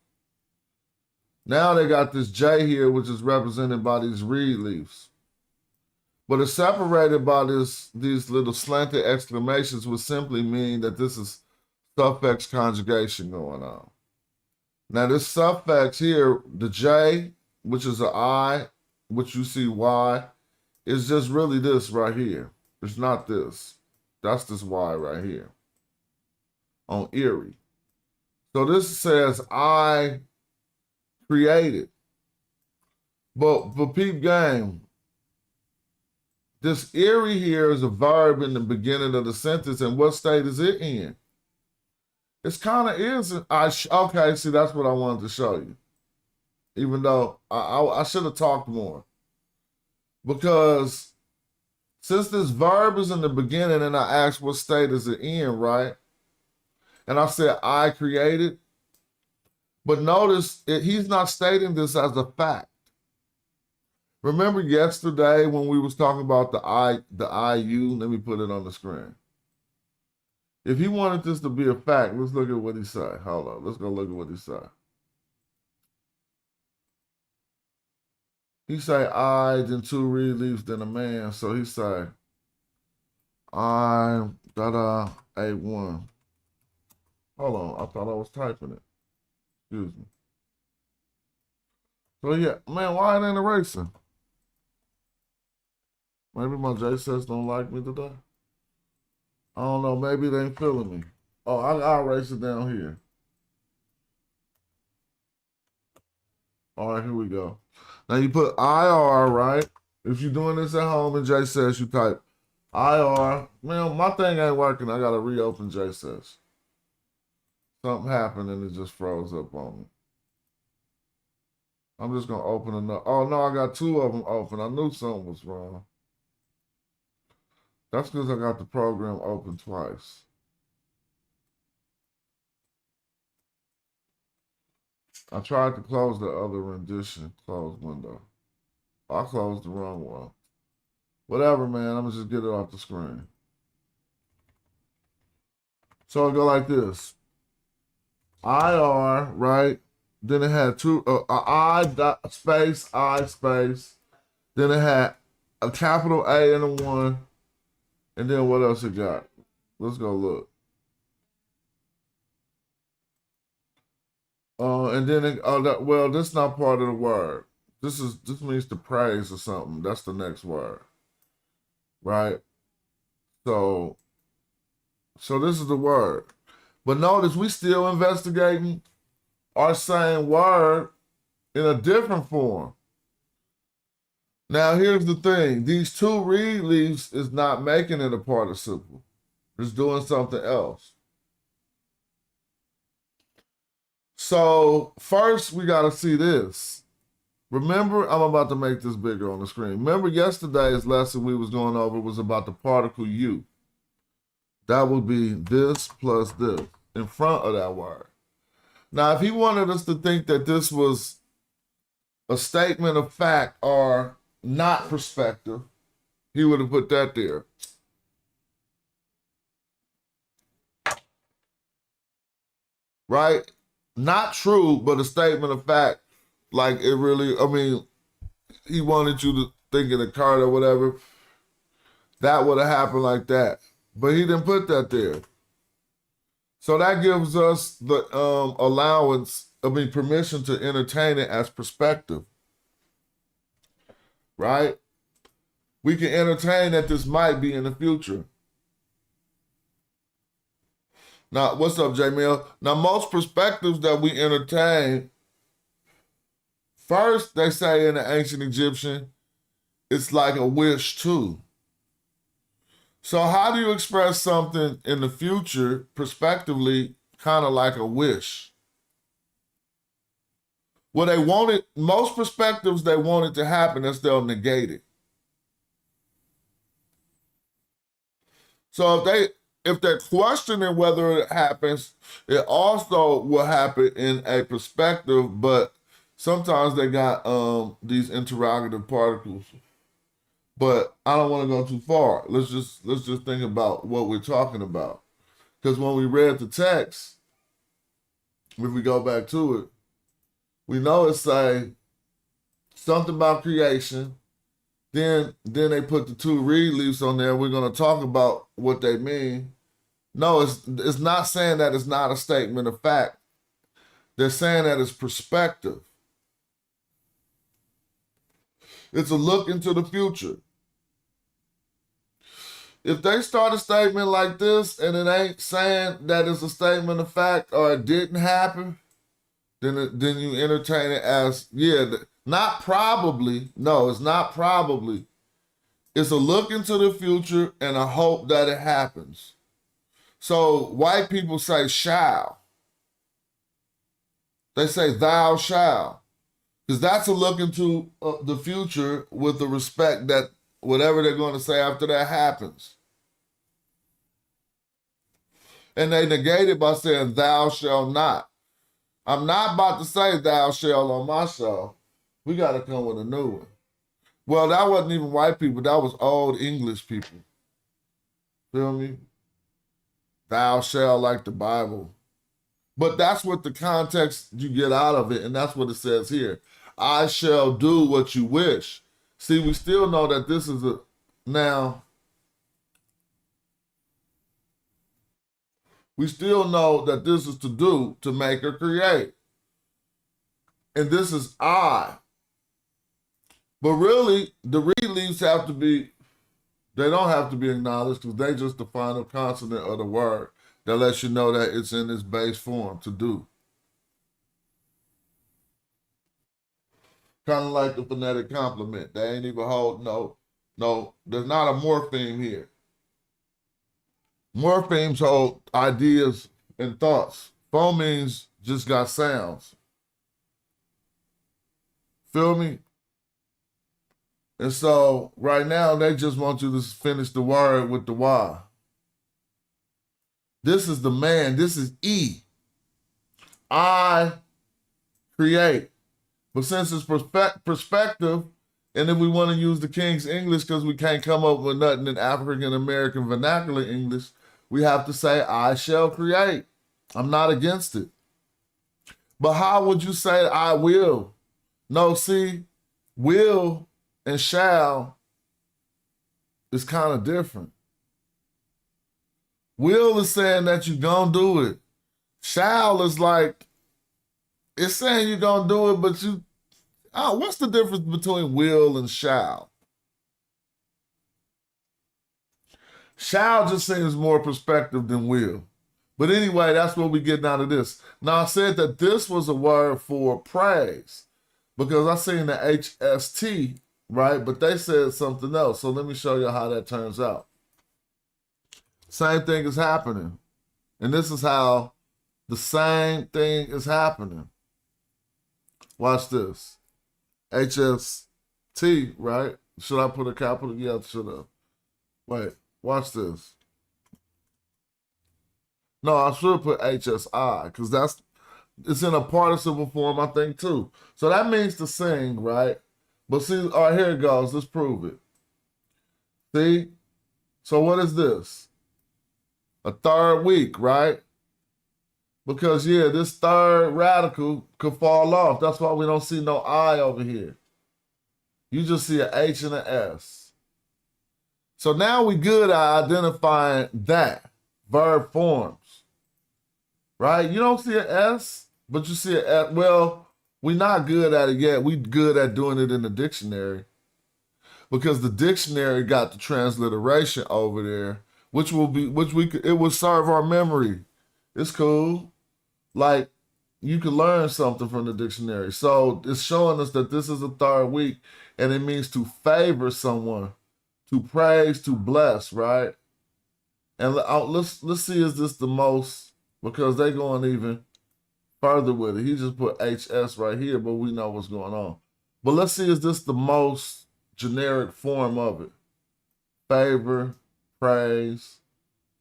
Now they got this J here, which is represented by these reed leaves. But it's separated by these little slanted exclamations, which simply mean that this is suffix conjugation going on. Now this suffix here, the J, which is an I, which you see Y, is just really this right here. It's not this. That's this Y right here on Erie. So this says I created. But peep game, this Erie here is a verb in the beginning of the sentence, and what state is it in? It's kind of is. Okay, see, that's what I wanted to show you. Even though I should have talked more. Because since this verb is in the beginning and I asked what state is it in, right? And I said, I created. But notice, he's not stating this as a fact. Remember yesterday when we was talking about the IU? Let me put it on the screen. If he wanted this to be a fact, let's look at what he said. Hold on, let's go look at what he said. He say I, then 2 reed leaves, then a man. So he say I got a 1. Hold on, I thought I was typing it. Excuse me. So yeah, man, why it ain't erasing? Maybe my J-sets don't like me today. I don't know. Maybe they ain't feeling me. Oh, I'll erase it down here. All right, here we go. Now you put IR, right? If you're doing this at home and J-sets, you type IR. Man, my thing ain't working. I got to reopen J-sets. Something happened and it just froze up on me. I'm just going to open another. Oh, no, I got 2 of them open. I knew something was wrong. That's because I got the program open twice. I tried to close the other rendition, close window. I closed the wrong one. Whatever, man. I'm going to just get it off the screen. So it go like this. IR, right? Then it had 2, I dot space, I space. Then it had a capital A and a 1. And then what else it got? Let's go look. And then this is not part of the word. This means to praise or something. That's the next word, right? So this is the word. But notice we still investigating our same word in a different form. Now, here's the thing. These 2 reed leaves is not making it a participle. It's doing something else. So, first, we got to see this. Remember, I'm about to make this bigger on the screen. Remember yesterday's lesson we was going over was about the particle U. That would be this plus this in front of that word. Now, if he wanted us to think that this was a statement of fact or not perspective, he would have put that there. Right? Not true, but a statement of fact. Like it really, I mean, he wanted you to think in a card or whatever. That would have happened like that. But he didn't put that there. So that gives us the permission to entertain it as perspective. Right? We can entertain that this might be in the future. Now, what's up, J-Mill? Now, most perspectives that we entertain, first, they say in the ancient Egyptian, it's like a wish too. So how do you express something in the future, prospectively, kind of like a wish? Well, they want it, most perspectives, they want it to happen as they'll negate it. So if they're questioning whether it happens, it also will happen in a perspective, but sometimes they got these interrogative particles. But I don't want to go too far. Let's just think about what we're talking about. Because when we read the text, if we go back to it, we know it say something about creation. Then they put the two reed leaves on there. We're going to talk about what they mean. No, it's not saying that it's not a statement of fact. They're saying that it's perspective. It's a look into the future. If they start a statement like this and it ain't saying that it's a statement of fact or it didn't happen, then you entertain it as, not probably. No, it's not probably. It's a look into the future and a hope that it happens. So white people say shall. They say thou shall. Because that's a look into the future with the respect that whatever they're going to say after that happens. And they negate it by saying thou shall not. I'm not about to say thou shall on my show. We got to come with a new one. Well, that wasn't even white people. That was old English people. Feel me? Thou shall, like the Bible. But that's what the context you get out of it, and that's what it says here. I shall do what you wish. See, we still know that this is we still know that this is to do, to make or create. And this is I. But really, the reed leaves have to be, they don't have to be acknowledged because they just the final consonant of the word that lets you know that it's in its base form, to do. Kind of like the phonetic complement. They ain't even hold, no, there's not a morpheme here. Morphemes hold ideas and thoughts. Phonemes just got sounds. Feel me? And so right now they just want you to finish the word with the Y. This is the man. This is E. I create. But since it's perspective, and if we want to use the King's English because we can't come up with nothing in African American vernacular English, we have to say, I shall create. I'm not against it. But how would you say I will? No, see, will and shall is kind of different. Will is saying that you're going to do it. Shall is like, it's saying you're going to do it, but what's the difference between will and shall? Shall just seems more perspective than will. But anyway, that's what we're getting out of this. Now, I said that this was a word for praise because I seen the HST, right? But they said something else. So let me show you how that turns out. Same thing is happening. And this is how the same thing is happening. Watch this. HST, right? Should I put a capital? Yeah, should have. Wait, watch this. No, I should put HSI because it's in a participle form, I think, too. So that means to sing, right? But see, all right, here it goes. Let's prove it. See? So what is this? A third week, right? Because, yeah, this third radical could fall off. That's why we don't see no I over here. You just see an H and an S. So now we good at identifying that, verb forms, right? You don't see an S, but you see an S. Well, we're not good at it yet. We good at doing it in the dictionary because the dictionary got the transliteration over there, which it will serve our memory. It's cool. Like, you can learn something from the dictionary. So it's showing us that this is a third week, and it means to favor someone, to praise, to bless, right? And let's see, is this the most, because they're going even further with it. He just put HS right here, but we know what's going on. But let's see, is this the most generic form of it? Favor, praise.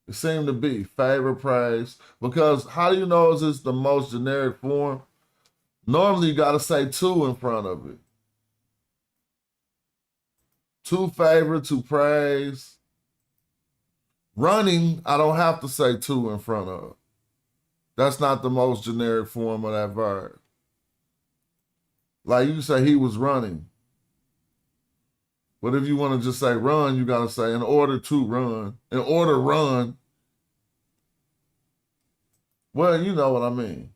It seemed to be favor, praise. Because how do you know is this the most generic form? Normally you got to say to in front of it. To favor, to praise. Running, I don't have to say to in front of. That's not the most generic form of that verb. Like you say he was running. But if you want to just say run, you got to say in order to run. In order run. Well, you know what I mean.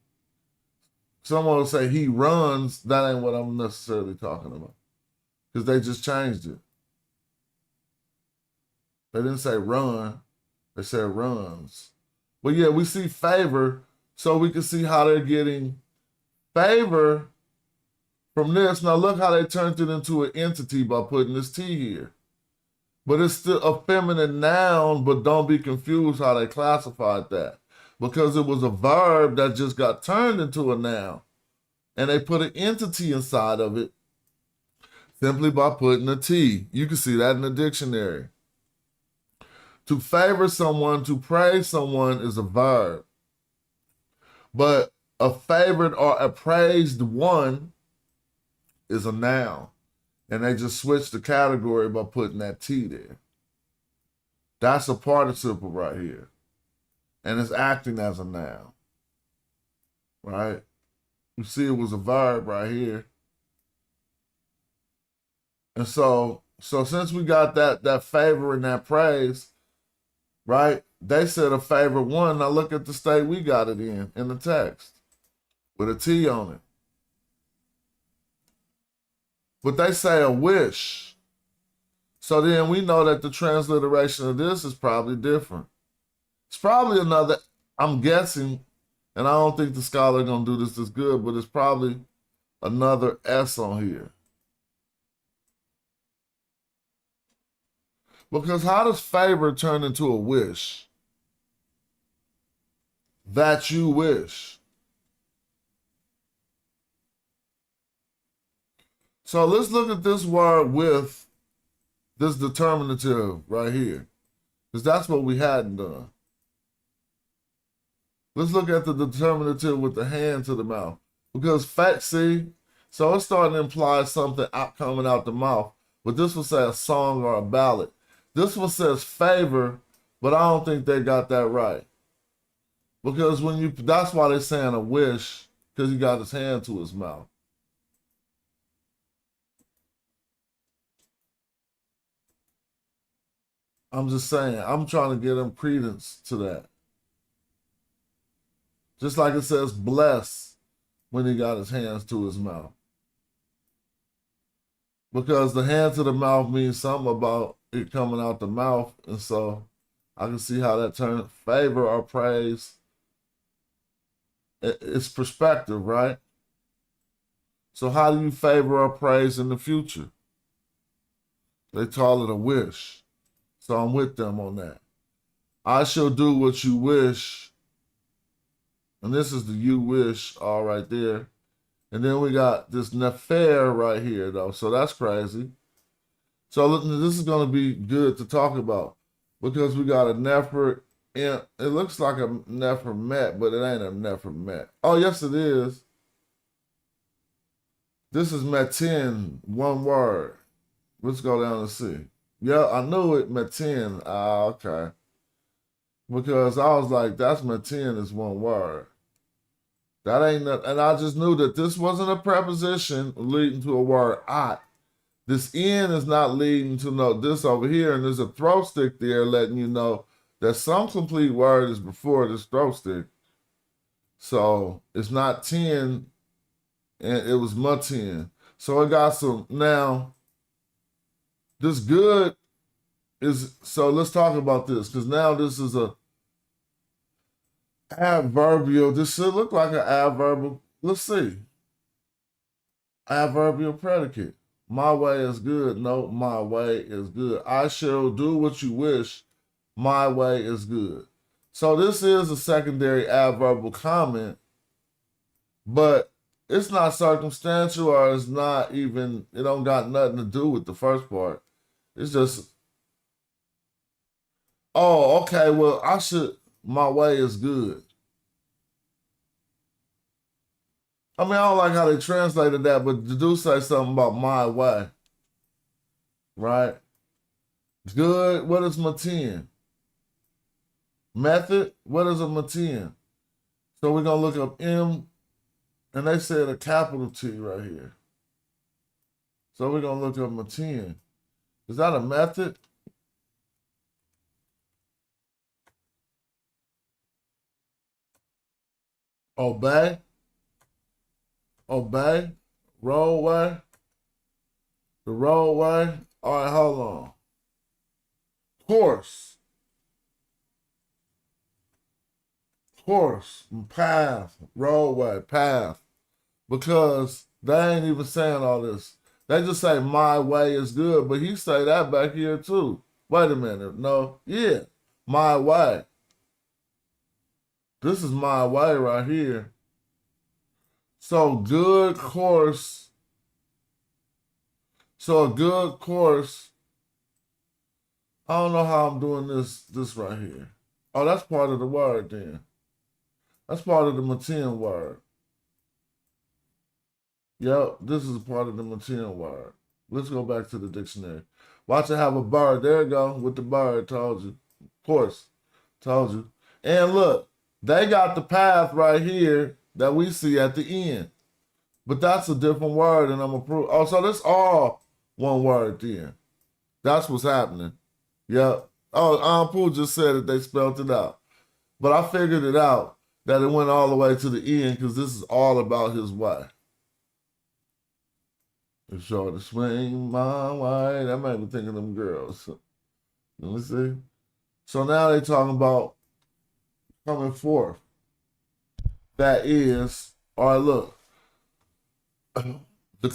Someone will say he runs. That ain't what I'm necessarily talking about. Because they just changed it. They didn't say run. They said runs. But yeah, we see favor, so we can see how they're getting favor from this. Now look how they turned it into an entity by putting this T here. But it's still a feminine noun, but don't be confused how they classified that. Because it was a verb that just got turned into a noun. And they put an entity inside of it simply by putting a T. You can see that in the dictionary. To favor someone, to praise someone is a verb. But a favored or a praised one is a noun. And they just switched the category by putting that T there. That's a participle right here. And it's acting as a noun. Right? You see it was a verb right here. And so since we got that favor and that praise, right? They said a favorite one. Now look at the state we got it in the text with a T on it. But they say a wish. So then we know that the transliteration of this is probably different. It's probably another, I'm guessing, and I don't think the scholar is going to do this as good, but it's probably another S on here. Because how does favor turn into a wish? That you wish. So let's look at this word with this determinative right here. Because that's what we hadn't done. Let's look at the determinative with the hand to the mouth. Because see, so it's starting to imply something coming out the mouth. But this will say a song or a ballad. This one says favor, but I don't think they got that right. Because that's why they're saying a wish, because he got his hand to his mouth. I'm just saying, I'm trying to give them credence to that. Just like it says bless when he got his hands to his mouth. Because the hand to the mouth means something about it coming out the mouth. And so I can see how that turns favor or praise. It's perspective, right? So how do you favor or praise in the future? They call it a wish. So I'm with them on that. I shall do what you wish. And this is the you wish all right there. And then we got this nefer right here, though. So that's crazy. So this is going to be good to talk about because we got a nefer And it looks like a Nephimet, but it ain't a Nephimet. Oh, yes, it is. This is Metin, one word. Let's go down and see. Yeah, I knew it, Metin. Ah, okay. Because I was like, that's Metin is one word. That ain't that, and I just knew that this wasn't a preposition leading to a word ot. This N is not leading to no this over here, and there's a throw stick there letting you know that some complete word is before this throw stick. So it's not 10, and it was Matin. So it got some, now, this good is, so let's talk about this, because now this is a adverbial. This should look like an adverbial. Let's see. Adverbial predicate. My way is good. No, my way is good. I shall do what you wish. My way is good. So this is a secondary adverbial comment, but it's not circumstantial, or it's not even, it don't got nothing to do with the first part. It's just, oh, okay, well, I should, my way is good. I mean, I don't like how they translated that, but they do say something about my way. Right? Good, what is Matin? Method, what is a Matin? So we're going to look up M, and they said a capital T right here. So we're going to look up Matin. Is that a method? Obey. Obey. Roadway. The roadway. All right, hold on. Course. Course. Path. Roadway. Path. Because they ain't even saying all this. They just say my way is good, but he say that back here too. Wait a minute. No. Yeah. My way. This is my way right here. So good course. So a good course. I don't know how I'm doing this right here. Oh, that's part of the word then. That's part of the Matin word. Yep, this is part of the Matin word. Let's go back to the dictionary. Watch it have a bird. There you go, with the bird, told you. Of course, told you. And look, they got the path right here that we see at the end. But that's a different word, and I'm going to prove. Oh, so this all one word then. That's what's happening. Yep. Oh, Pooh just said it, they spelled it out. But I figured it out, that it went all the way to the end, because this is all about his way. It's sure to swing my way. That made me think of them girls. Let me see. So now they're talking about coming forth. That is, all right, look. The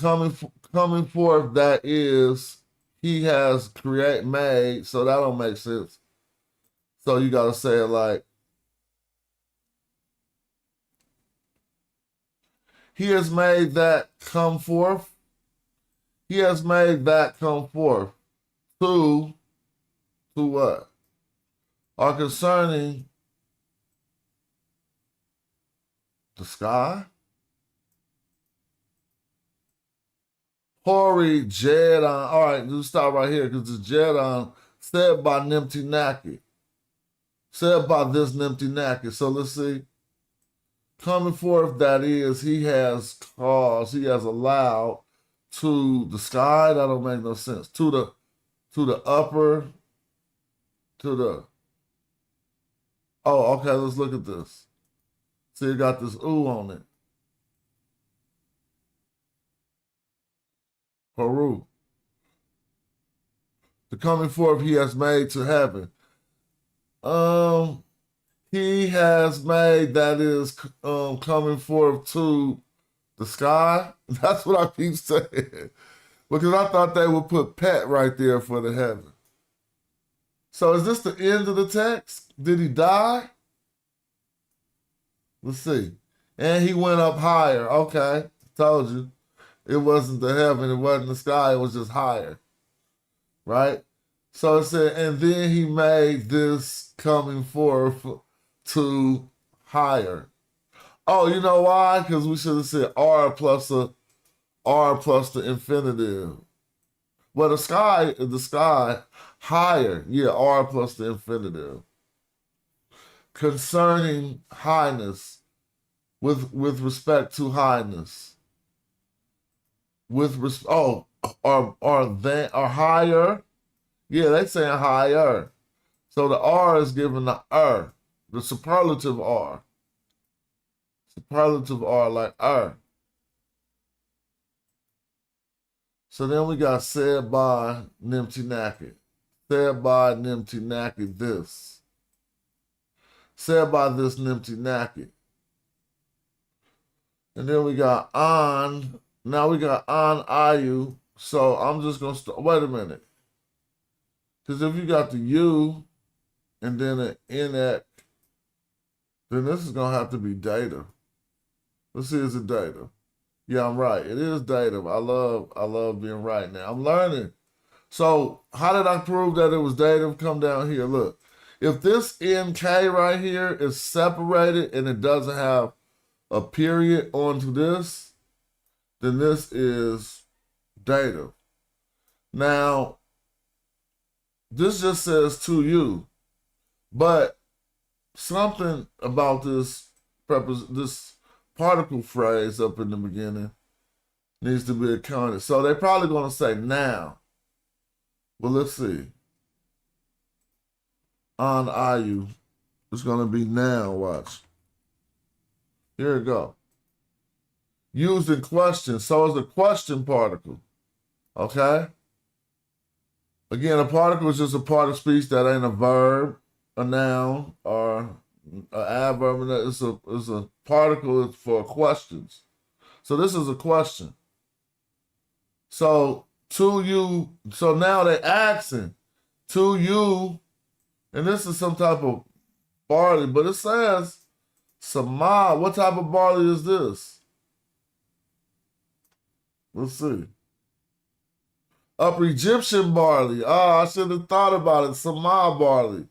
coming forth, that is, he has made, so that don't make sense. So you got to say it like, he has made that come forth. He has made that come forth to what? Are concerning the sky. Hori Jedon. All right, let's stop right here because it's Jedon said by Nimtinaki. Said by this Nimtinaki. So let's see. Coming forth, that is, he has caused, he has allowed to the sky. That don't make no sense. To the upper, to the, oh, okay, let's look at this. See, you got this ooh on it. Haru. The coming forth he has made to heaven. He has made, that is, coming forth to the sky. That's what I keep saying. Because I thought they would put pet right there for the heaven. So is this the end of the text? Did he die? Let's see. And he went up higher. Okay, told you. It wasn't the heaven, it wasn't the sky, it was just higher. Right? So it said, and then he made this coming forth to higher. Oh, you know why? Because we should have said R plus the infinitive. Well, the sky, higher. Yeah, R plus the infinitive. Concerning highness, with respect to highness. Or higher. Yeah, they saying higher. So the R is given the the superlative R. Superlative R like So then we got said by Nimti Naki. Said by Nimti Naki this. Said by this Nimti Naki. And then we got on. Now we got on Ayu. So I'm just going to start. Wait a minute. Because if you got the U and then an N-ek, then this is going to have to be data. Let's see, is it data? Yeah, I'm right. It is dative. I love being right now. I'm learning. So how did I prove that it was dative? Come down here. Look. If this NK right here is separated and it doesn't have a period onto this, then this is dative. Now, this just says to you, but something about this particle phrase up in the beginning needs to be accounted. So they're probably going to say now. Well, let's see. On Ayu, it's going to be now. Watch. Here we go. Used in question. So it's a question particle. Okay? Again, a particle is just a part of speech that ain't a verb, a noun, or an adverb. It's a particle for questions. So this is a question. So to you, so now they're asking to you, and this is some type of barley, but it says Sama. What type of barley is this? Let's see. Upper Egyptian barley. Oh, I should have thought about it. Sama barley.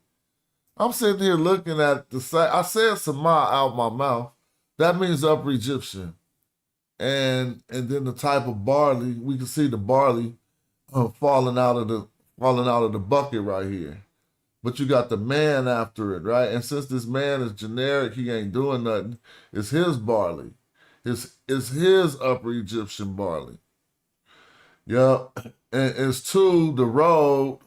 I'm sitting here looking at I said Sama out my mouth. That means Upper Egyptian. And then the type of barley, we can see the barley falling out of the bucket right here. But you got the man after it, right? And since this man is generic, he ain't doing nothing. It's his barley. It's his Upper Egyptian barley. Yep. And it's to the road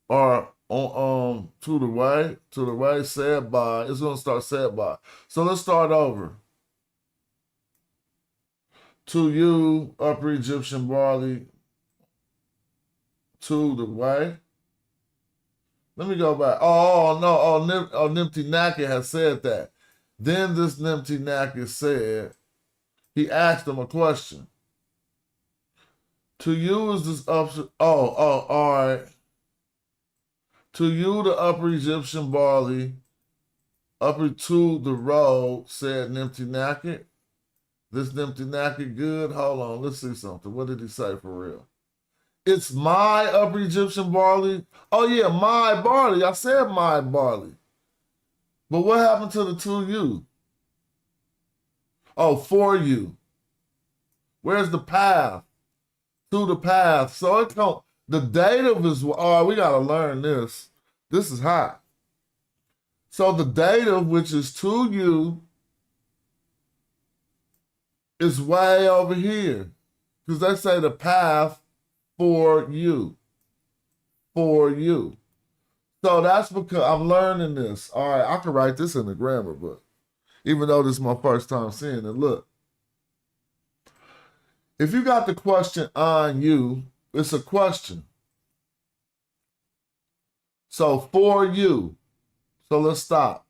or on to the way, said by. It's gonna start said by. So let's start over. To you, Upper Egyptian barley, to the way. Let me go back. Nimti Naki has said that. Then this Nimti Naki said, he asked him a question. To you is this all right. To you, the Upper Egyptian barley, upper to the road, said Nimti Naki. This Nimti Naki good? Hold on, let's see something. What did he say for real? It's my Upper Egyptian barley. Oh yeah, my barley. I said my barley. But what happened to the to you? Oh, for you. Where's the path? To the path. So it comes. The dative is, we got to learn this. This is hot. So the dative, which is to you, is way over here. Because they say the path for you. For you. So that's because I'm learning this. All right, I can write this in the grammar book. Even though this is my first time seeing it. Look. If you got the question on you, it's a question. So for you. So let's stop.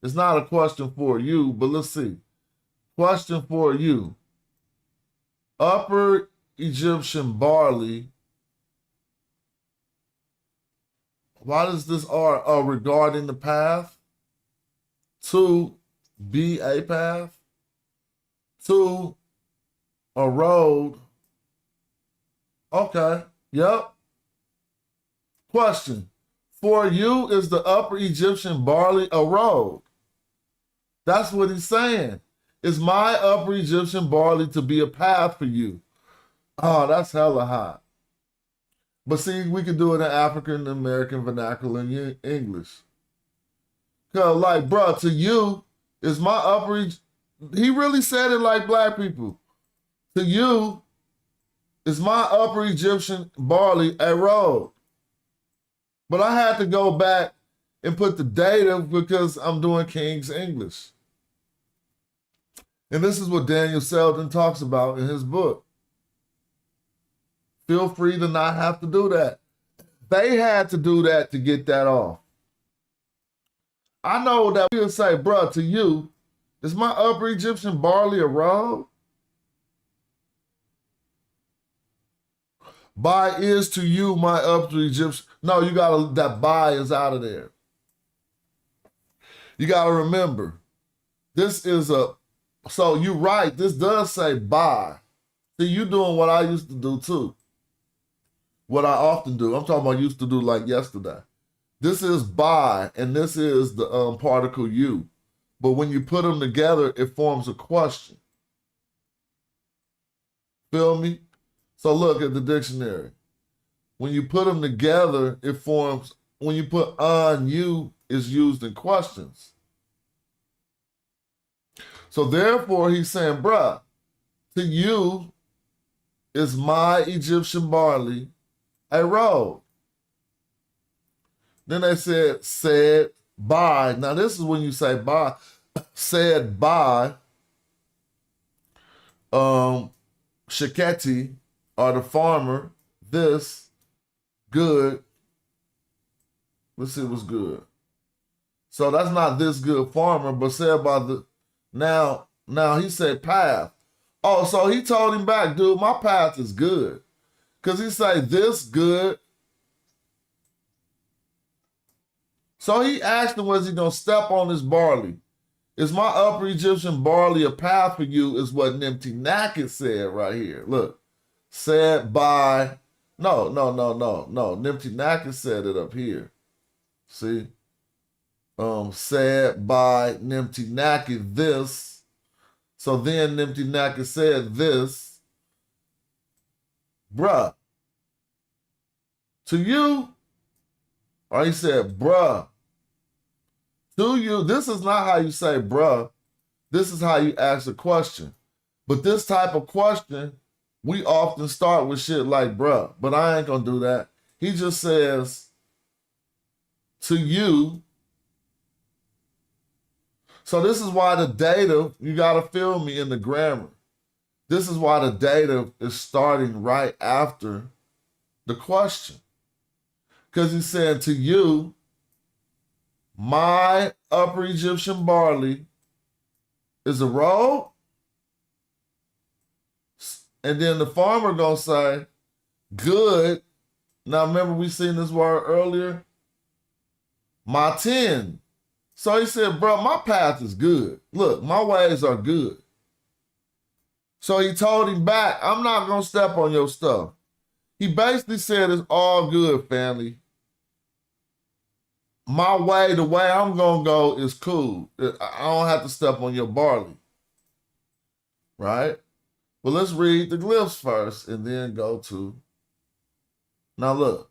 It's not a question for you, but let's see. Question for you. Upper Egyptian barley. Why does this R regarding the path? To be a path. To a road. Okay. Yep. Question. For you is the Upper Egyptian barley a road? That's what he's saying. Is my Upper Egyptian barley to be a path for you? Oh, that's hella hot. But see, we can do it in African American vernacular and English. Cause like, bro, to you is my upper. He really said it like black people. To you is my Upper Egyptian barley a road. But I had to go back and put the data because I'm doing King's English. And this is what Daniel Selden talks about in his book. Feel free to not have to do that. They had to do that to get that off. I know that we'll say, bro, to you, is my Upper Egyptian barley a road? By is to you my Upper Egyptian. No, you gotta, that by is out of there. You gotta remember, this is a, so you're right, this does say by. See, you doing what I used to do too. What I often do. I'm talking about used to do like yesterday. This is by, and this is the particle you. But when you put them together, it forms a question. Feel me? So look at the dictionary. When you put them together, it forms, when you put on you, is used in questions. So therefore, he's saying, bruh, to you is my Egyptian barley a road. Then they said by. Now this is when you say by. Said by Sheketi, or the farmer, this good. Let's see what's good. So that's not this good farmer, but said by the, now he said path. Oh, so he told him back, dude, my path is good. Because he say this good. So he asked him, was he going to step on his barley? Is my Upper Egyptian barley a path for you, is what Nimti Naked said right here. Look, said by, no. Nimti Naked said it up here. See? Said by Nimti Naked this. So then Nimti Naked said this. Bruh. To you, or he said, bruh. To you, this is not how you say bruh. This is how you ask a question. But this type of question, we often start with shit like bruh. But I ain't gonna do that. He just says, to you. So this is why the data, you gotta feel me in the grammar. This is why the data is starting right after the question. Because he's saying to you, my Upper Egyptian barley is a road. And then the farmer gonna say, good. Now remember we seen this word earlier? My 10. So he said, bro, my path is good. Look, my ways are good. So he told him back, I'm not gonna step on your stuff. He basically said it's all good, family. My way, the way I'm gonna go is cool. I don't have to step on your barley. Right? Well, let's read the glyphs first and then go to. Now look,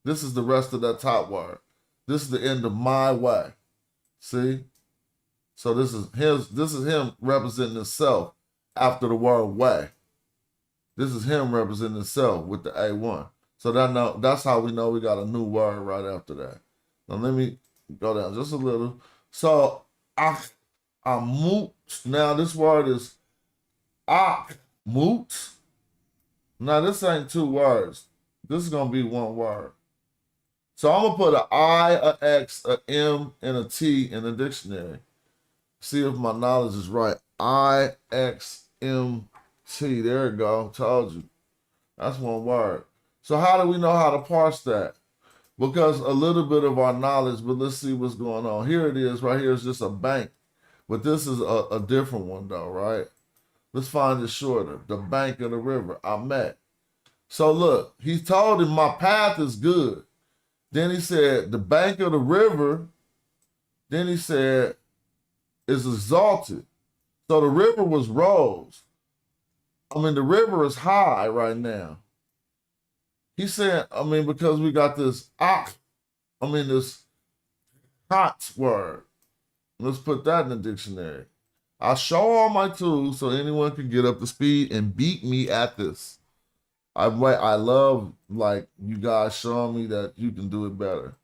this is the rest of that top word. This is the end of my way. See? So this is him representing himself after the word way. This is him representing himself with the A1. So that's how we know we got a new word right after that. Now let me go down just a little. So amut. Now this word is akmut. Now this ain't two words. This is gonna be one word. So I'm gonna put an I, a X, a M, and a T in the dictionary. See if my knowledge is right. I, X, M, T. There we go. Told you. That's one word. So how do we know how to parse that? Because a little bit of our knowledge, but let's see what's going on. Here it is. Right here is just a bank. But this is a different one though, right? Let's find it shorter. The bank of the river. I met. So look, he told him my path is good. Then he said, the bank of the river, then he said, is exalted. So the river was rose. I mean, the river is high right now. He said, I mean, because we got this this hot word. Let's put that in the dictionary. I'll show all my tools so anyone can get up to speed and beat me at this. I love, like, you guys showing me that you can do it better.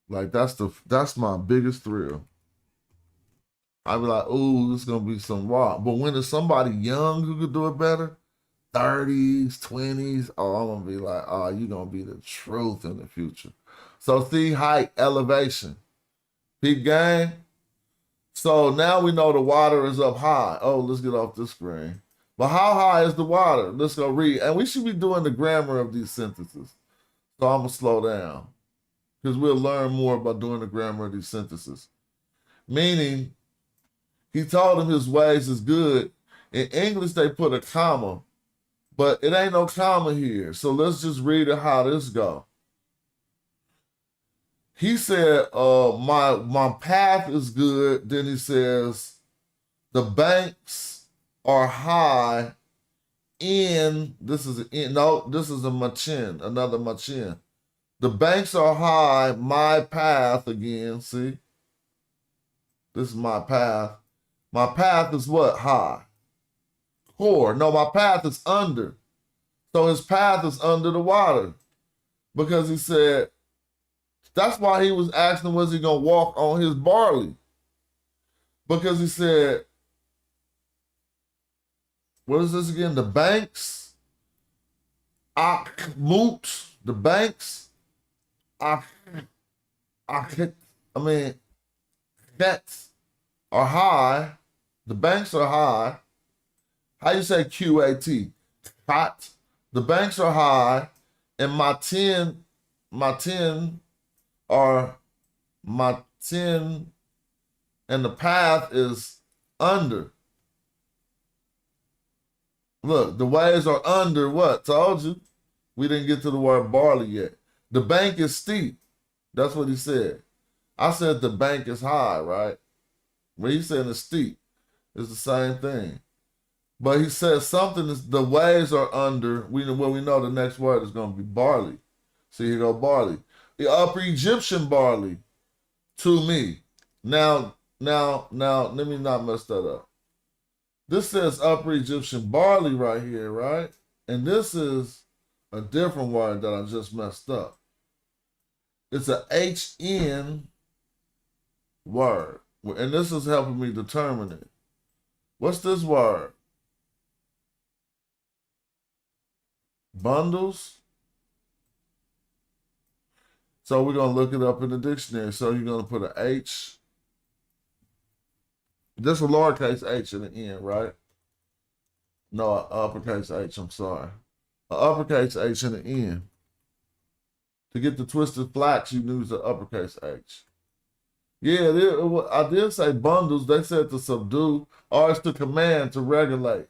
Like, that's my biggest thrill. I'd be like, ooh, this is gonna be some rock. But when it's somebody young who could do it better, 30s, 20s, oh, I'm gonna be like, oh, you're gonna be the truth in the future. So see, height, elevation. Peep game. So now we know the water is up high. Oh, let's get off this screen. But how high is the water? Let's go read. And we should be doing the grammar of these sentences. So I'm gonna slow down, because we'll learn more about doing the grammar of these sentences. Meaning, he told him his ways is good. In English, they put a comma, but it ain't no comma here. So let's just read it how this go. He said, my path is good. Then he says, the banks are high in, this is a machin, another machin. The banks are high, my path again, see? This is my path. My path is what? High. Core. No, my path is under. So his path is under the water. Because he said, that's why he was asking, was he going to walk on his barley? Because he said, what is this again? The banks, Akhmut, the banks, that's are high. The banks are high. How you say QAT? Hot. The banks are high, and my 10 and the path is under. Look, the waves are under what? Told you. We didn't get to the word barley yet. The bank is steep. That's what he said. I said the bank is high, right? When he said it's steep, it's the same thing. But he said something is the waves are under. We know the next word is going to be barley. See, here go barley. The Upper Egyptian barley to me. Now, let me not mess that up. This says Upper Egyptian barley right here, right? And this is a different word that I just messed up. It's a HN word. And this is helping me determine it. What's this word? Bundles? So we're going to look it up in the dictionary. So you're going to put an H. This is a lowercase h in the end, right? No, an uppercase H, I'm sorry. An uppercase H in the end. To get the twisted flax, you use the uppercase H. Yeah, I did say bundles. They said to subdue, or it's to command, to regulate.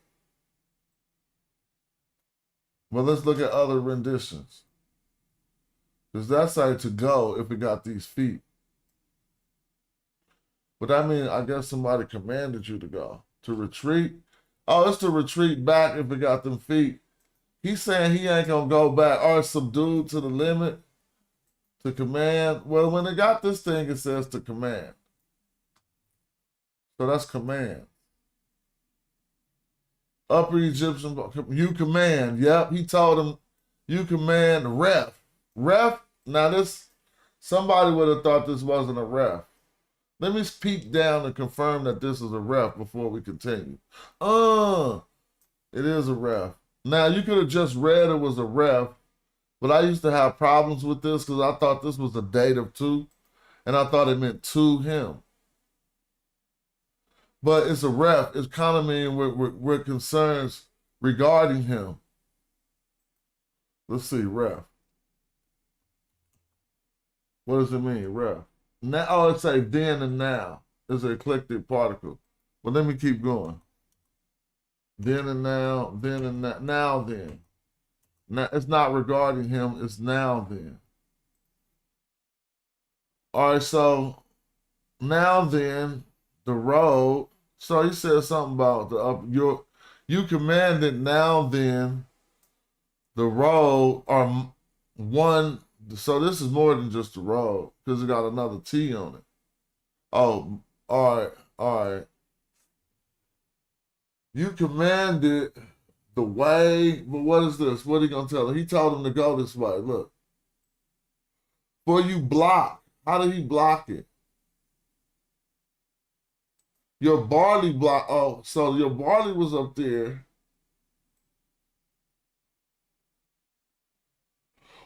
Well, let's look at other renditions. Does that say to go if it got these feet? But I mean, I guess somebody commanded you to go. To retreat? Oh, it's to retreat back if it got them feet. He's saying he ain't going to go back. Or subdued to the limit. To command. Well, when it got this thing, it says to command. So that's command. Upper Egyptian, you command. Yep, he told him, you command ref. Ref, now this, somebody would have thought this wasn't a ref. Let me peek down and confirm that this is a ref before we continue. It is a ref. Now, you could have just read it was a ref, but I used to have problems with this because I thought this was a dative to, and I thought it meant to him. But it's a ref. It's kind of mean we're concerns regarding him. Let's see, ref. What does it mean, ref? Now, oh, it's a then and now. It's an eclectic particle. But let me keep going. Then and now, then and now then. Now, it's not regarding him, it's now then. All right, so now then, the road. So he said something about the up. You commanded now then, the road are one. So this is more than just the road because it got another T on it. Oh, all right. You commanded the way, but what is this? What are you gonna tell him? He told him to go this way. Look, for you block. How did he block it? Your barley block. Oh, so your barley was up there.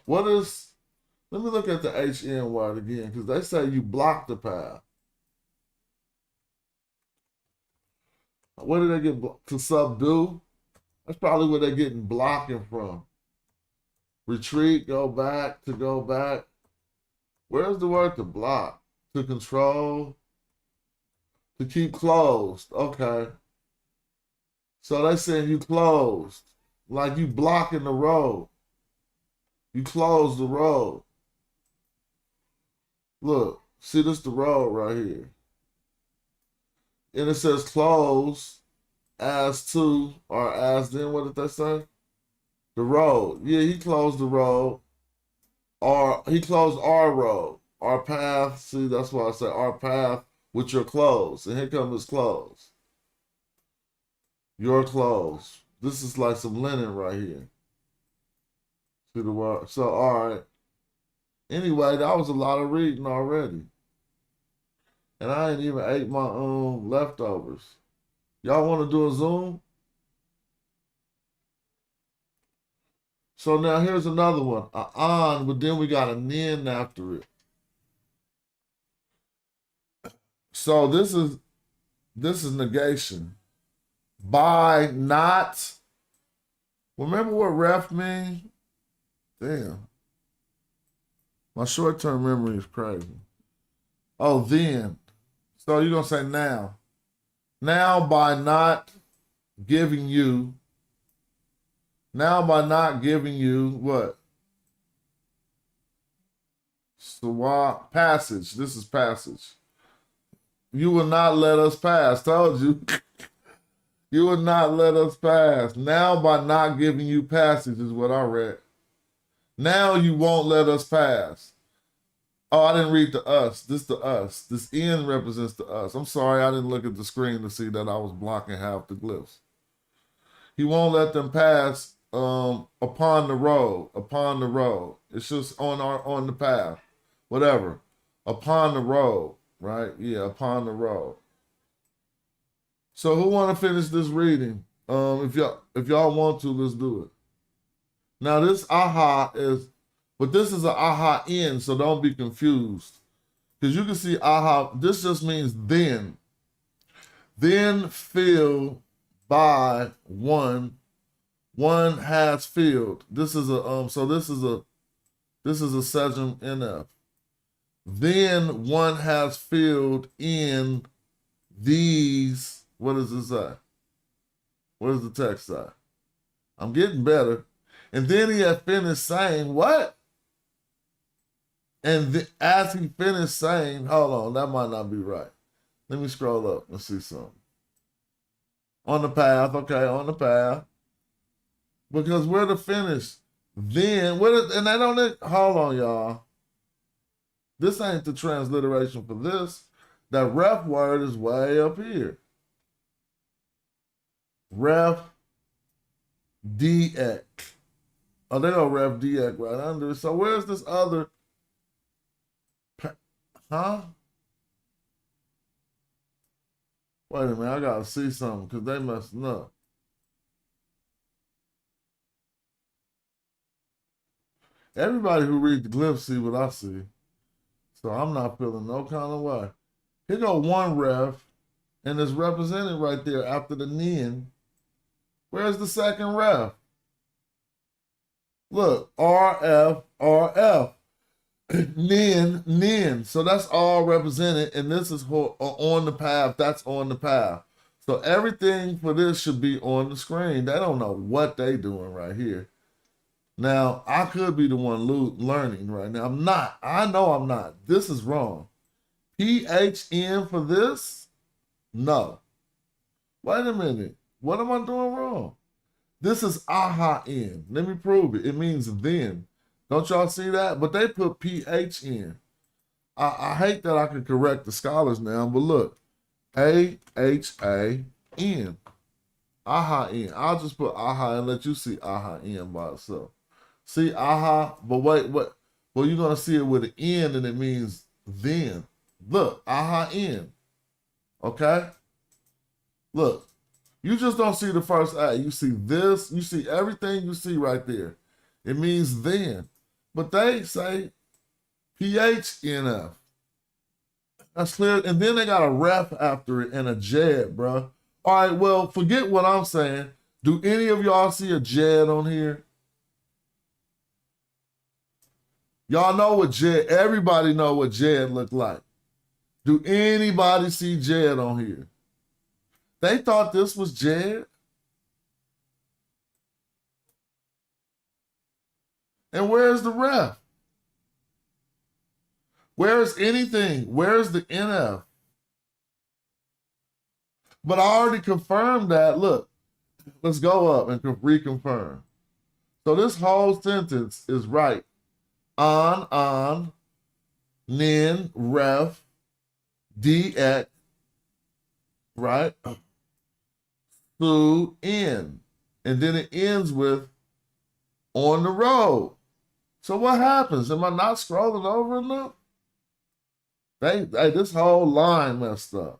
What is? Let me look at the HN word again because they say you block the path. Where did they get to subdue? That's probably where they're getting blocking from. Retreat, go back, to go back. Where's the word to block? To control, to keep closed. Okay. So they saying you closed, like you blocking the road. You close the road. Look, see this the road right here. And it says close as to, or as then, what did they say? The road. Yeah, he closed the road. Or he closed our road. Our path. See, that's why I say our path with your clothes. And here comes his clothes. Your clothes. This is like some linen right here. See the word? So, all right. Anyway, that was a lot of reading already. And I ain't even ate my leftovers. Y'all want to do a Zoom? So now here's another one. A on, but then we got a nin after it. So this is negation. By not. Remember what ref mean? Damn. My short-term memory is crazy. Oh, then. So you're going to say now. Now by not giving you. Now by not giving you what? So passage. This is passage. You will not let us pass. Told you. You will not let us pass. Now by not giving you passage is what I read. Now you won't let us pass. Oh, I didn't read the us. This the us. This N represents the us. I'm sorry, I didn't look at the screen to see that I was blocking half the glyphs. He won't let them pass upon the road. Upon the road. It's just on the path. Whatever. Upon the road. Right? Yeah, upon the road. So who want to finish this reading? If y'all want to, let's do it. Now this aha is, but this is an aha in, so don't be confused. Because you can see aha, this just means then. Then filled by one has filled. This is a this is a Sejm NF. Then one has filled in these. What does it say? What does the text say? I'm getting better. And then he had finished saying, what? And as he finished saying, hold on, that might not be right. Let me scroll up and see something. On the path, okay, on the path. Because we're the finish. Then, and they don't, hold on, y'all. This ain't the transliteration for this. That ref word is way up here. Ref DX. Oh, they go ref DX right under. So where's this other? Huh? Wait a minute, I gotta see something because they messing up. Everybody who reads the glyphs see what I see. So I'm not feeling no kind of way. Here go one ref, and it's represented right there after the nin. Where's the second ref? Look, RF, RF. Nin. So that's all represented, and this is on the path. That's on the path. So everything for this should be on the screen. They don't know what they doing right here. Now, I could be the one learning right now. I'm not. I know I'm not. This is wrong. PHN for this? No. Wait a minute. What am I doing wrong? This is aha in. Let me prove it. It means then. Don't y'all see that? But they put PH in. I hate that I can correct the scholars now, but look. AHAN. Aha in. I'll just put aha and let you see aha in by itself. See aha, but wait, what? Well, you're going to see it with an N and it means then. Look, aha in. Okay? Look. You just don't see the first A. You see this. You see everything you see right there. It means then. But they say PHNF. That's clear. And then they got a ref after it and a JED, bro. All right, well, forget what I'm saying. Do any of y'all see a JED on here? Y'all know what JED, everybody know what JED look like. Do anybody see JED on here? They thought this was JED. And where's the ref? Where's anything? Where's the NF? But I already confirmed that. Look, let's go up and reconfirm. So this whole sentence is right. On, nin, ref, DX, right? Su, in. And then it ends with on the road. So what happens? Am I not scrolling over enough? Hey, this whole line messed up.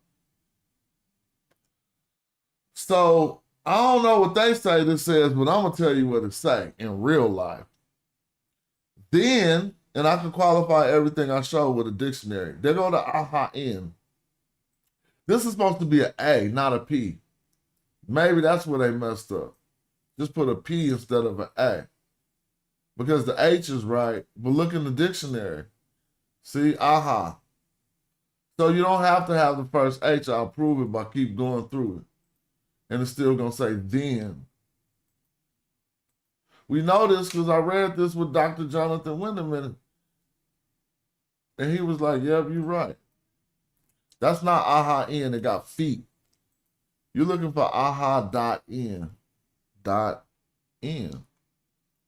So I don't know what they say this says, but I'm going to tell you what it say in real life. Then, and I can qualify everything I show with a dictionary. They go to aha in. This is supposed to be an A, not a P. Maybe that's where they messed up. Just put a P instead of an A. Because the H is right, but look in the dictionary. See, aha. So you don't have to have the first H. I'll prove it by keep going through it. And it's still going to say then. We know this because I read this with Dr. Jonathan Winderman. And he was like, yep, you're right. That's not aha in, it got feet. You're looking for aha.in. But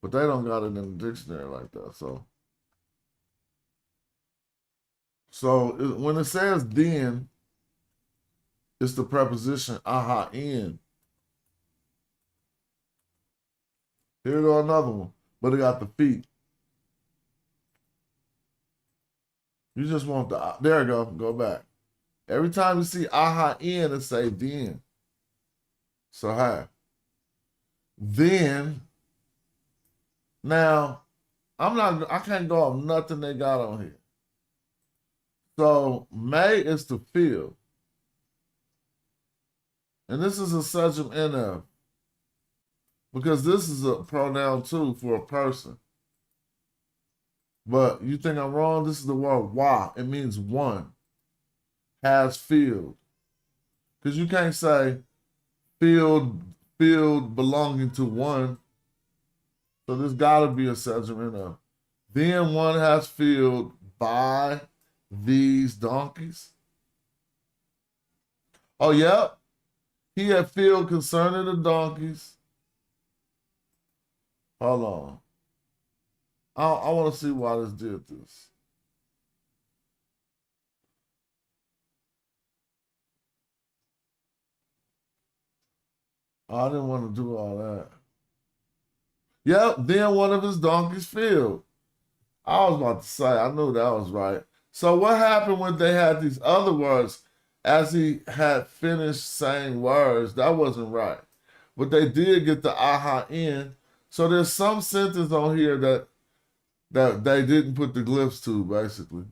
they don't got it in the dictionary like that. So when it says then, it's the preposition aha in. Here go another one, but it got the feet. You just want the, there you go back. Every time you see aha in, it say then. So hi. Then, now, I can't go off nothing they got on here. So may is to feel. And this is a subject NF. Because this is a pronoun too for a person. But you think I'm wrong? This is the word wa. It means one. Has field. Because you can't say field belonging to one. So there's got to be a subject NF. Then one has field by these donkeys. Oh, yep. He had field concerning the donkeys. Hold on. I want to see why this did this. I didn't want to do all that. Yep, then one of his donkeys filled. I was about to say, I knew that was right. So what happened when they had these other words as he had finished saying words? That wasn't right. But they did get the aha in. So there's some sentence on here that they didn't put the glyphs to, basically.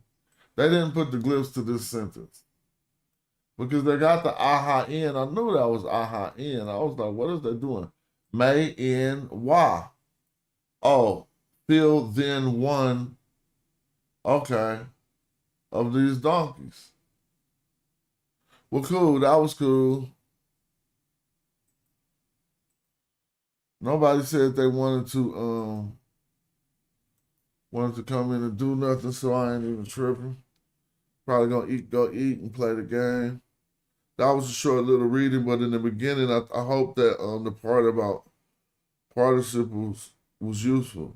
They didn't put the glyphs to this sentence. Because they got the aha in. I knew that was aha in. I was like, what is they doing? May in why? Oh, fill then one, okay, of these donkeys. Well, cool. That was cool. Nobody said they wanted to wanted to come in and do nothing, so I ain't even tripping. Probably gonna go eat and play the game. That was a short little reading, but in the beginning, I hope that the part about participles was useful.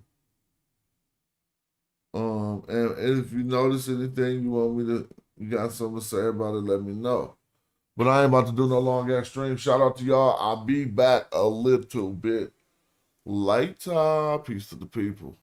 And if you notice anything you got something to say about it, let me know. But I ain't about to do no long ass stream. Shout out to y'all. I'll be back a little bit later. Peace to the people.